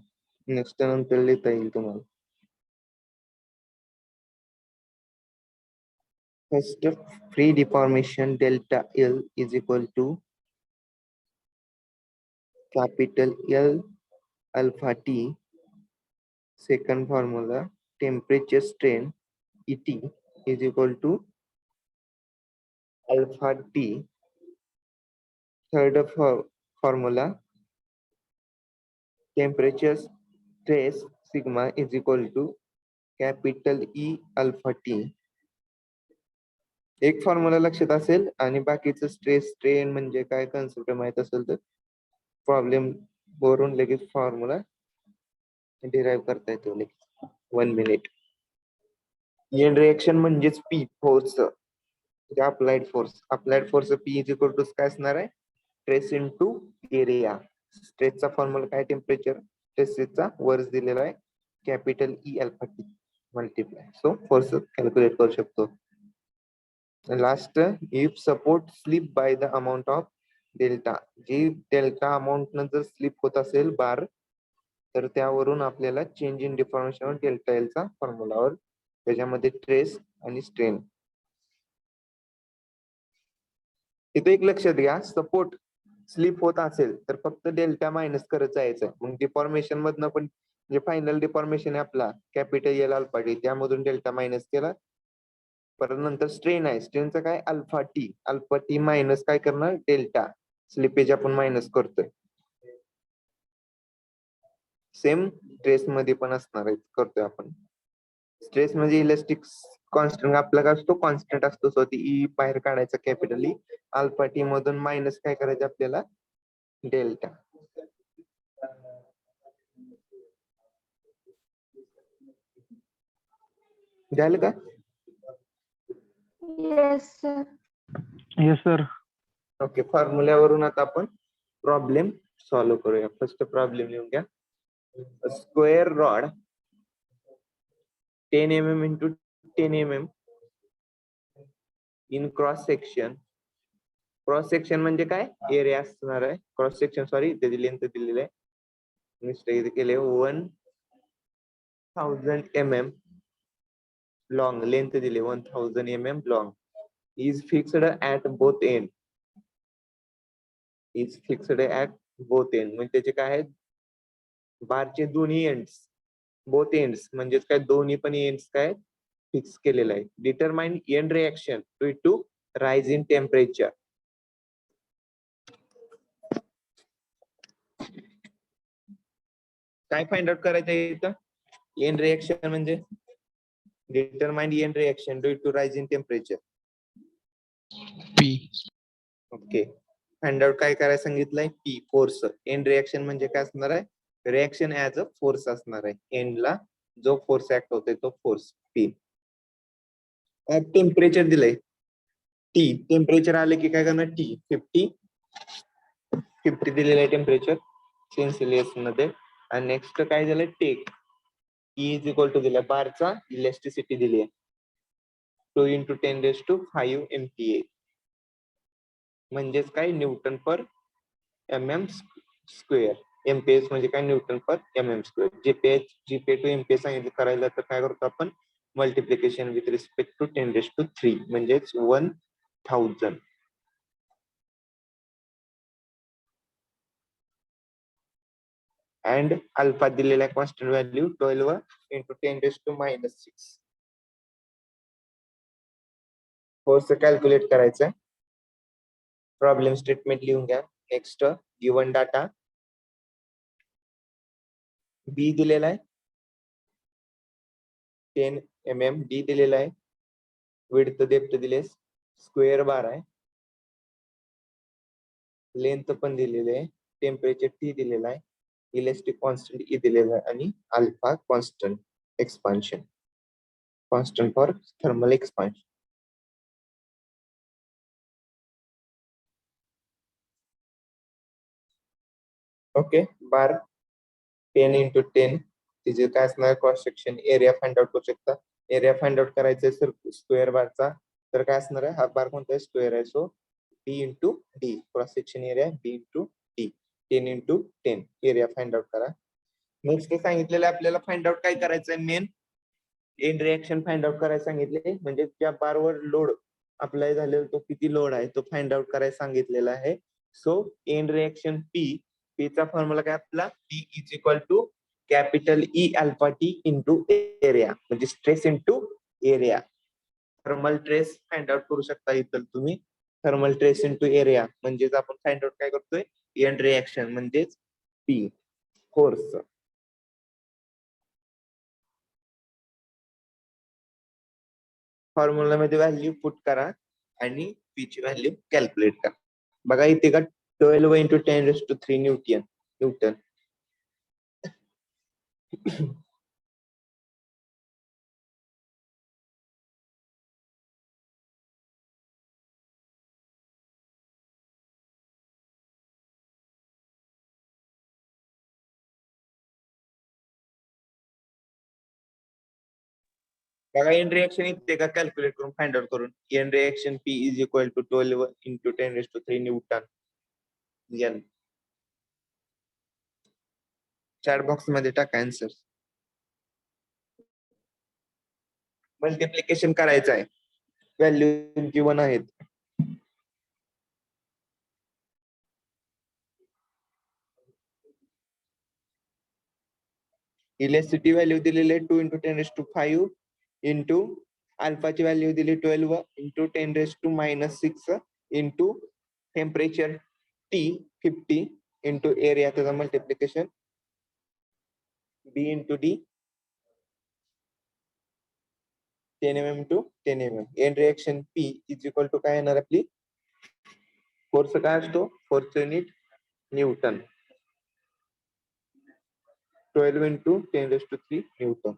नेक्स्ट नंतर लिहिता येईल तुम्हाला. First, free deformation delta L is equal to capital L alpha T. Second formula, temperature strain ET is equal to alpha T. Third formula, temperature stress sigma is equal to capital E alpha T. एक formula लक्षात असेल आणि बाकीचं stress strain म्हणजे काय concept माहित असेल तर प्रॉब्लेम वरून लगेच फॉर्म्युला डिराईव्ह करता येतो लगेच. 1 मिनिट. एंड रिएक्शन म्हणजेच P, force, applied force. Applied force P is equal to काय असणार आहे, स्ट्रेस इंटू एरिया. स्ट्रेसचा फॉर्म्युला काय, टेम्परेचर. स्ट्रेसचा वर्स दिलेला आहे capital E alpha T multiply. So force calculate करू शकतो. Last, if support slip by the amount of delta. जी डेल्टा अमाऊंट न जर स्लिप होत असेल बार, तर त्यावरून आपल्याला change in deformation delta L चा फॉर्म्युलावर, त्याच्यामध्ये ट्रेस आणि स्ट्रेन. इथे एक लक्षात घ्या, सपोर्ट स्लिप होत असेल तर फक्त डेल्टा मायनस करत जायचं. मग डिफॉर्मेशन मधनं पण जे फायनल डिफॉर्मेशन आहे आपला कॅपिटल एल अल्फा टी, त्यामधून डेल्टा मायनस केला. परत नंतर स्ट्रेन आहे, स्ट्रेनचं काय alpha T. Alpha T minus काय करणार, डेल्टा. स्लिपेज आपण मायनस करतोय. सेम स्ट्रेस मध्ये पण असणार आहे, करतोय आपण. स्ट्रेस म्हणजे इलेस्टिक कॉन्स्टंट आपला काय असतो, कॉन्स्टंट असतो. सो ती ई बाहेर काढायचा कॅपिटली. अल्फा टी मधून मायनस काय करायचं आपल्याला, डेल्टा. झालं का? Yes sir. Yes sir. Okay, फॉर्म्युल्यावरून आता आपण प्रॉब्लेम सॉल्व्ह करूया. फर्स्ट प्रॉब्लेम लिहून घ्या. Square rod 10 mm into 10 mm in cross section. Cross section म्हणजे काय, एरिया असणार आहे. क्रॉस सेक्शन, सॉरी त्याची लेंथ दिलेली आहे, मिस्टेक केले. 1000 mm लॉंग, लेंथ दिली 1000 mm long. Is fixed at both end. Is fixed at both end म्हणजे त्याचे काय आहेत, बारचे दोन्ही एंड्स. बोथ एंड्स म्हणजे काय, दोन्ही पण एंड्स काय फिक्स केलेलं आहे. Determine end reaction due to rise in temperature. काय फाइंड आउट करायचं आहे इथं, एंड रिएक्शन म्हणजे determine end reaction due to rise in temperature. P. Okay, find out काय करायला सांगितलंय, पी फोर्स. एंड रिएक्शन म्हणजे काय असणार आहे, रिएक्शन ऍज अ फोर्स असणार आहे. एंडला जो फोर्स ऍक्ट होतोय तो फोर्स पी. टेम्परेचर दिलंय टी. टेम्परेचर आले की काय करणार, टी 50 दिलेलं आहे टेम्परेचर सेल्सिअस मध्ये. आणि नेक्स्ट काय झालं, take. E is equal to दिला, बारचा इलेस्टिसिटी दिली आहे 2 × 10⁵ MPa. म्हणजेच काय, newton per mm square. MPS म्हणजे काय, newton per mm square. GPa to MPa सांगितलं करायला तर काय करतो आपण, मल्टिप्लिकेशन विथ रिस्पेक्ट टू 10⁵ म्हणजेच 1000. अँड अल्फा दिलेला कॉन्स्टंट व्हॅल्यू 12 × 10⁻⁶. फोर्स कॅल्क्युलेट करायचं. प्रॉब्लेम स्टेटमेंट लिहून घ्या. नेक्स्ट, गिवन डाटा बी दिलेला आहे 10 mm, डी दिलेला आहे, विड्थ डेप्थ दिले, स्क्वेअर बार आहे, लेंथ पण दिलेली आहे, टेम्परेचर टी दिलेला आहे, इलेस्टिक कॉन्स्टंट ई दिलेला आहे आणि alpha constant. expansion. Constant for thermal expansion. Okay, bar 10 into 10 तिचे काय असणार cross section area find out करू शकता. एरिया फाइंड आउट करायचं सर स्क्वेअर बारचा, तर काय असणार आहे, हा बार कोणता आहे, स्क्वेअर आहे. So B into D, cross section area B into D, 10 into 10 area find out करा. नेक्स्ट काय सांगितलेलं आहे आपल्याला, फाइंड आउट काय करायचं आहे, main end reaction find out करायला सांगितले, म्हणजे त्या बारवर लोड अप्लाय झालेला तो किती लोड आहे तो फाइंड आउट करायला सांगितलेला आहे. सो एंड रिएक्शन पी, चा फॉर्म्युला काय आपला, P is equal to capital E alpha T into area, म्हणजे stress into area. Thermal stress find out करू शकता इथं तुम्ही, थर्मल ट्रेस इंटू एरिया म्हणजेच आपण फाइंड आउट काय करतोय, एंड रिएक्शन म्हणजेच पी फोर्स. फॉर्म्युला मध्ये व्हॅल्यू पुट करा आणि पी ची व्हॅल्यू कॅल्क्युलेट करा. बघा इथे का 12 into 10⁻³ न्यूटन. बघा एन रिएक्शन इथे का कॅल्क्युलेट करून फाइंड आउट करून, end reaction P is equal to 12 into 10⁻³ newton N. Chat box मध्ये टाका आन्सर. मल्टिप्लिकेशन करायचं आहे, व्हॅल्यू गिवन आहेत. इलेक्ट्रिसिटी व्हॅल्यू दिलेली आहे 2 into 10⁻⁵ इंटू अल्फाची व्हॅल्यू दिली 12 into 10⁻⁻⁶ into temperature T 50 into area, त्याचा multiplication B into D 10 mm to 10 mm. End reaction P is equal to काय येणार आपली, फोर्स काय असतो, force unit newton, 12 into 10⁻³ newton.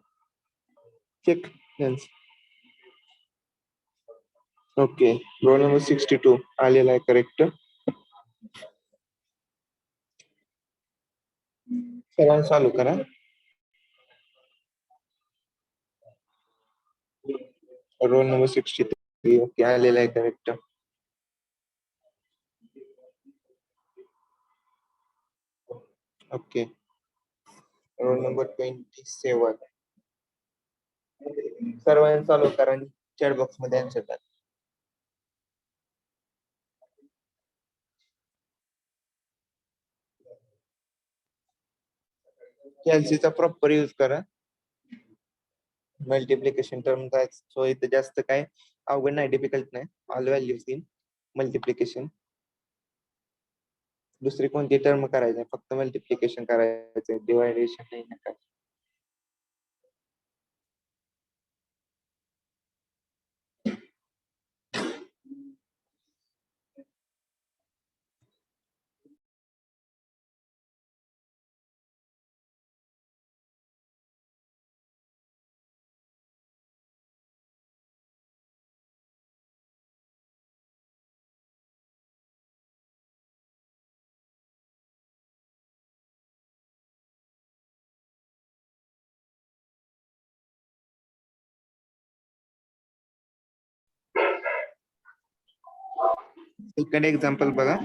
Check. Okay, roll number 62 आलेला आहे correct. सर्वांना चालू करा. रोल नंबर 63 ओके आलेला आहे करेक्ट. ओके, रोल नंबर 27 सर्वांना चालू करा आणि चॅट बॉक्स मध्ये आन्सर करा. कॅल्सीचा प्रॉपर यूज करा. मल्टिप्लिकेशन टर्म काय, सो इथे जास्त काय अवघड नाही, डिफिकल्ट नाही. ऑल व्हॅल्यूज इन मल्टिप्लिकेशन, दुसरी कोणती टर्म करायचं, फक्त मल्टिप्लिकेशन करायचं, डिवायडेशन नाही नका. सेकंड एक्झाम्पल बघा,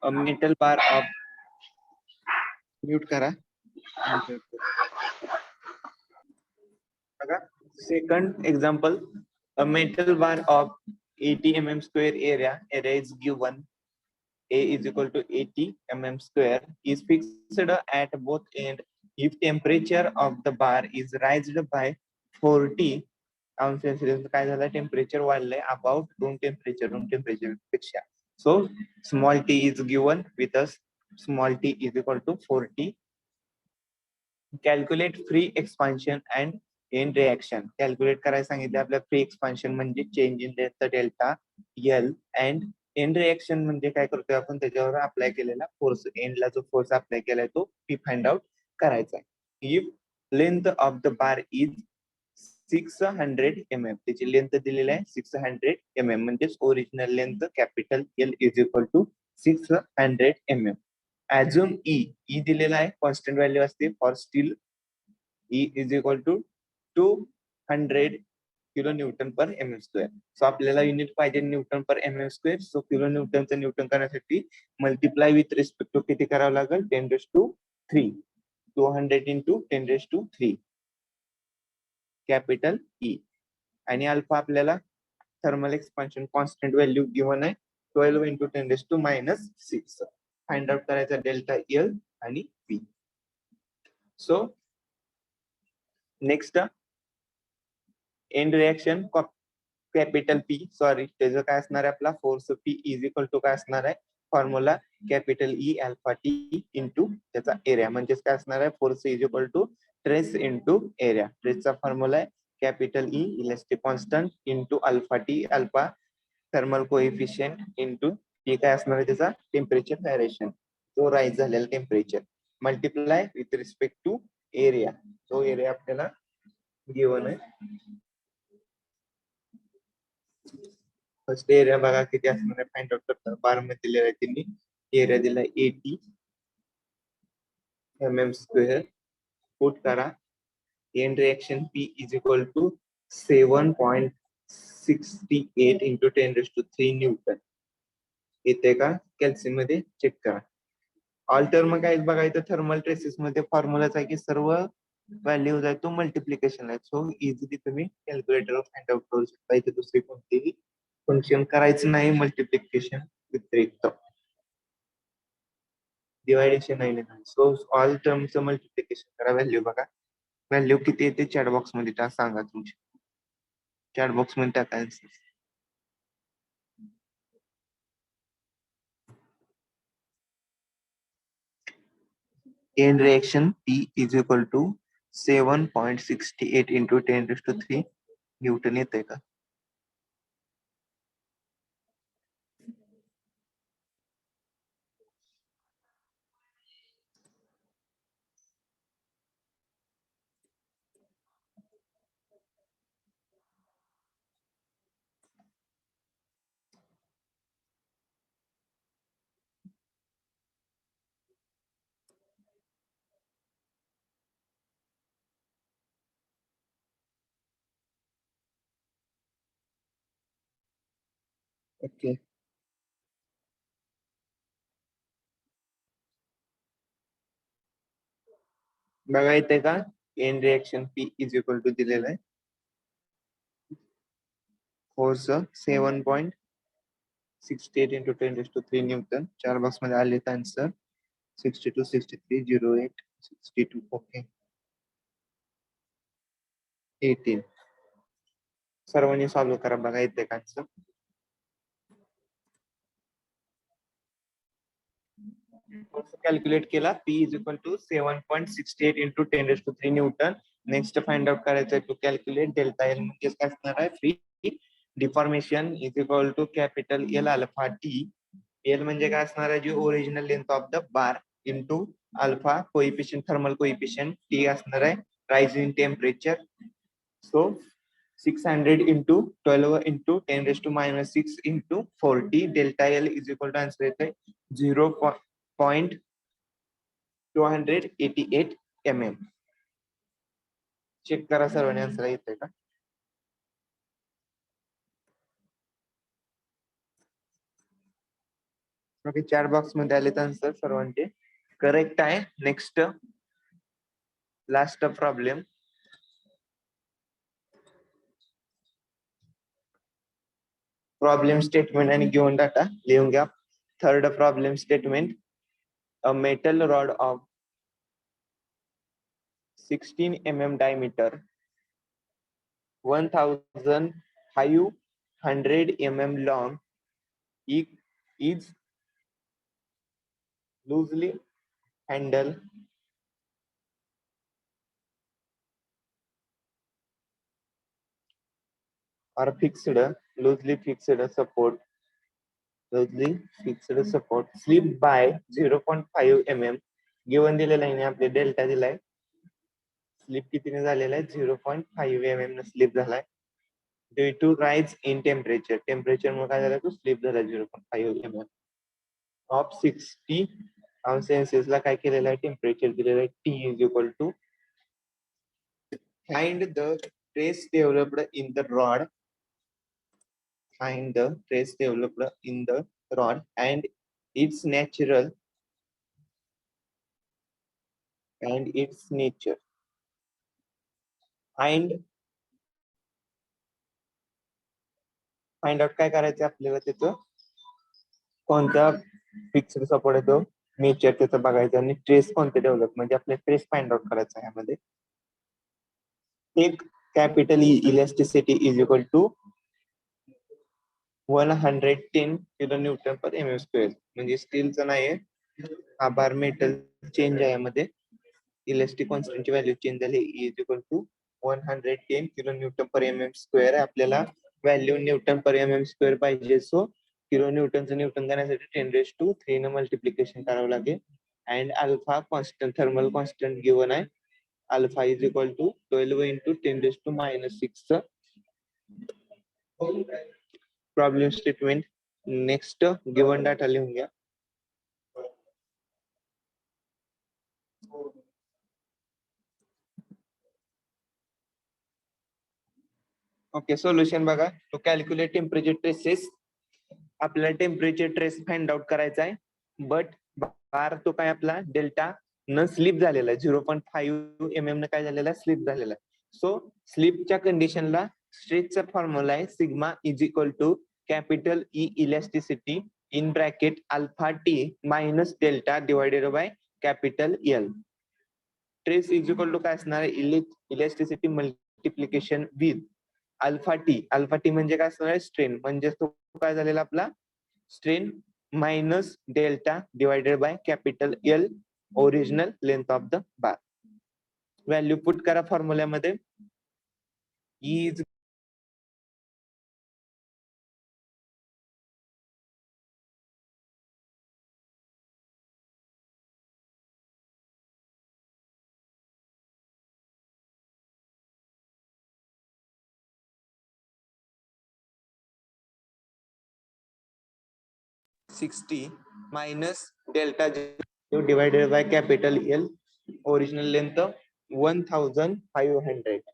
मेटल बार ऑफ, म्यूट करा. बघा second example, a metal bar of 80 mm square area is given, A is equal to 80 mm square, is fixed at both end if temperature of the bar is raised by 40 अंश Celsius. काय झालं, temperature वाढलंय about room temperature पेक्षा. So small T is given with a small T is equal to 40. Calculate free expansion and end reaction. Calculate करायला सांगितलं आपल्या, free expansion म्हणजे change in delta L, and end reaction म्हणजे काय करतोय आपण, त्याच्यावर अप्लाय केलेला फोर्स, एंडला जो फोर्स अप्लाय केलाय तो पी फाइंड आउट करायचा आहे. If length of the bar is 600 mm, त्याची लेंथ दिलेली आहे 600 mm, म्हणजेच original length capital L is equal to 600 mm. Assume E दिलेला आहे, कॉन्स्टंट व्हॅल्यू असते for steel. E is equal to 200 kilo newton per M square. So आपल्याला unit पाहिजे newton per M square. So kilo न्यूटनचं newton करण्यासाठी multiply with respect to किती करावं लागेल, 10⁻3. 200 इंटू 10⁻3 कॅपिटल ई. आणि अल्फा आपल्याला thermal expansion constant value given आहे 12 इंटू 10⁻6. फाइंड आउट करायचा डेल्टा एल आणि P. So next end reaction capital P, sorry त्याचं काय असणार आहे, आपला force P is equal to काय असणार आहे, formula capital E alpha T into त्याचा एरिया. म्हणजेच काय असणार आहे, force is equal to stress into area. ट्रेसचा फॉर्म्युला आहे capital E elastic constant into alpha T, alpha thermal coefficient into T काय असणार आहे त्याचा टेम्परेचर व्हेरिएशन, तो राईज झालेला temperature, multiply with respect to area. तो एरिया आपल्याला गिवन आहे. फर्स्ट एरिया बघा किती असणार आहे, फाइंड आउट करतात. बार मध्ये दिलेला आहे त्यांनी एरिया दिला 80 mm स्क्वेअर. पुट करा end reaction P is equal to 7.68 into 10⁻3 newton. येते का कॅल्शियम मध्ये चेक करा. ऑल टर्म काय बघायचं, थर्मल ट्रेसेस मध्ये फॉर्म्युलाच आहे की सर्व व्हॅल्यूज आहे तो मल्टिप्लिकेशन आहे. सो इझिली तुम्ही कॅल्क्युलेटर फाइंड आउट करू शकता. इथे दुसरी कोणतीही फंक्शन करायचं नाही, मल्टिप्लिकेशन व्यतिरिक्त डिवायडेशन नाही. सो ऑल टर्मचं मल्टिप्लिकेशन करा. व्हॅल्यू बघा, व्हॅल्यू किती येते चॅट बॉक्स मध्ये सांगा. तुमच्या चॅट बॉक्स मध्ये टाका answer. End reaction P is equal to 7.68 into 10⁻3 newton येते का. ओके, बघा येते का. End reaction P is equal to दिलेलं आहे फोर्स 7.68 इंटू 10⁻3 न्यूटन. चार बॉक्स मध्ये आले आन्सर 62, 63, 08, 62. ओके, 18. सर्वांनी सॉल्व्ह करा, बघा येते का आन्सर. कॅल्क्युलेट केला P is equal to 7.68 into 10⁻3 newton. Next find out करायचं आहे टू कॅल्क्युलेट डेल्टा एल, म्हणजे काय असणार आहे, free deformation is equal to capital L alpha T. L म्हणजे काय असणार आहे, जी original length of the bar into alpha coefficient thermal coefficient, T असणार आहे rise in temperature. So 600 into 12 into 10⁻⁻6 into 40. Delta L is equal to answer येते 0.288 mm. Check करा सर्वांनी आन्सर येते का. ओके, चार बॉक्स मध्ये आले आन्सर सर्वांचे करेक्ट आहे. Next last problem. Problem statement आणि गिवन डाटा लिहून घ्या. Third problem statement, a metal rod of 16 mm diameter, 1500 mm long, is loosely handled or loosely fixed support slipped by 0.5 mm given दिलेला आहे आपले delta दिलाय, slip कितीने झालेला आहे 0.5 mm slip झालाय due to rise in temperature. Temperature मुळे काय झालं, तो स्लिप झाला 0.5 mm ऑफ 60 अंश सेल्सिअसला काय केलेलं आहे, टेम्परेचर दिलेलं आहे T is equal to find the stress developed in the rod, find the trace developed in the rod and its natural and its nature. find out काय करायचं आपल्याला, त्याचं कोणता फिक्स्ड सपोर्ट आहे तो, नेचर त्याचं बघायचं आणि ट्रेस कोणते डेव्हलप, म्हणजे आपल्याला ट्रेस फाइंड आउट करायचा आहे यामध्ये. एक capital elasticity is equal to 110 kilo newton per mm square, म्हणजे स्टीलचं नाहीये, हा बार मेटल चेंज आहे यामध्ये, इलास्टिक कॉन्स्टंटची व्हॅल्यू चेंज झाली, is equal to 110 kilo newton per mm square. आपल्याला value newton per mm square पाहिजे, सो किलो न्यूटनचं न्यूटन करण्यासाठी 10⁻³ न मल्टिप्लिकेशन करावं लागेल. And alpha constant, thermal constant given आहे, alpha is equal to 12 × 10⁻⁶. Problem statement. Next given data लिहून घ्या. ओके, सोल्युशन बघा. टू कॅल्क्युलेट टेम्परेचर ट्रेसेस, आपल्याला टेम्परेचर ट्रेस फाइंड आउट करायचा आहे, बट बार तो काय आपला डेल्टा न स्लिप झालेला आहे, 0.5 mm न काय झालेला आहे, स्लिप झालेला आहे. सो स्लिपच्या कंडिशनला स्ट्रेसचा फॉर्म्युला आहे sigma is equal to capital E elasticity in bracket alpha T minus delta divided by capital L. Stress is equal to काय असणार आहे, elasticity multiplication with alpha T म्हणजे काय असणार आहे, स्ट्रेन, म्हणजे तो काय झालेला आपला strain minus delta divided by capital L original length of the bar. Value put करा फॉर्म्युल्यामध्ये. Is -60 minus delta divided by capital L, original length 1500.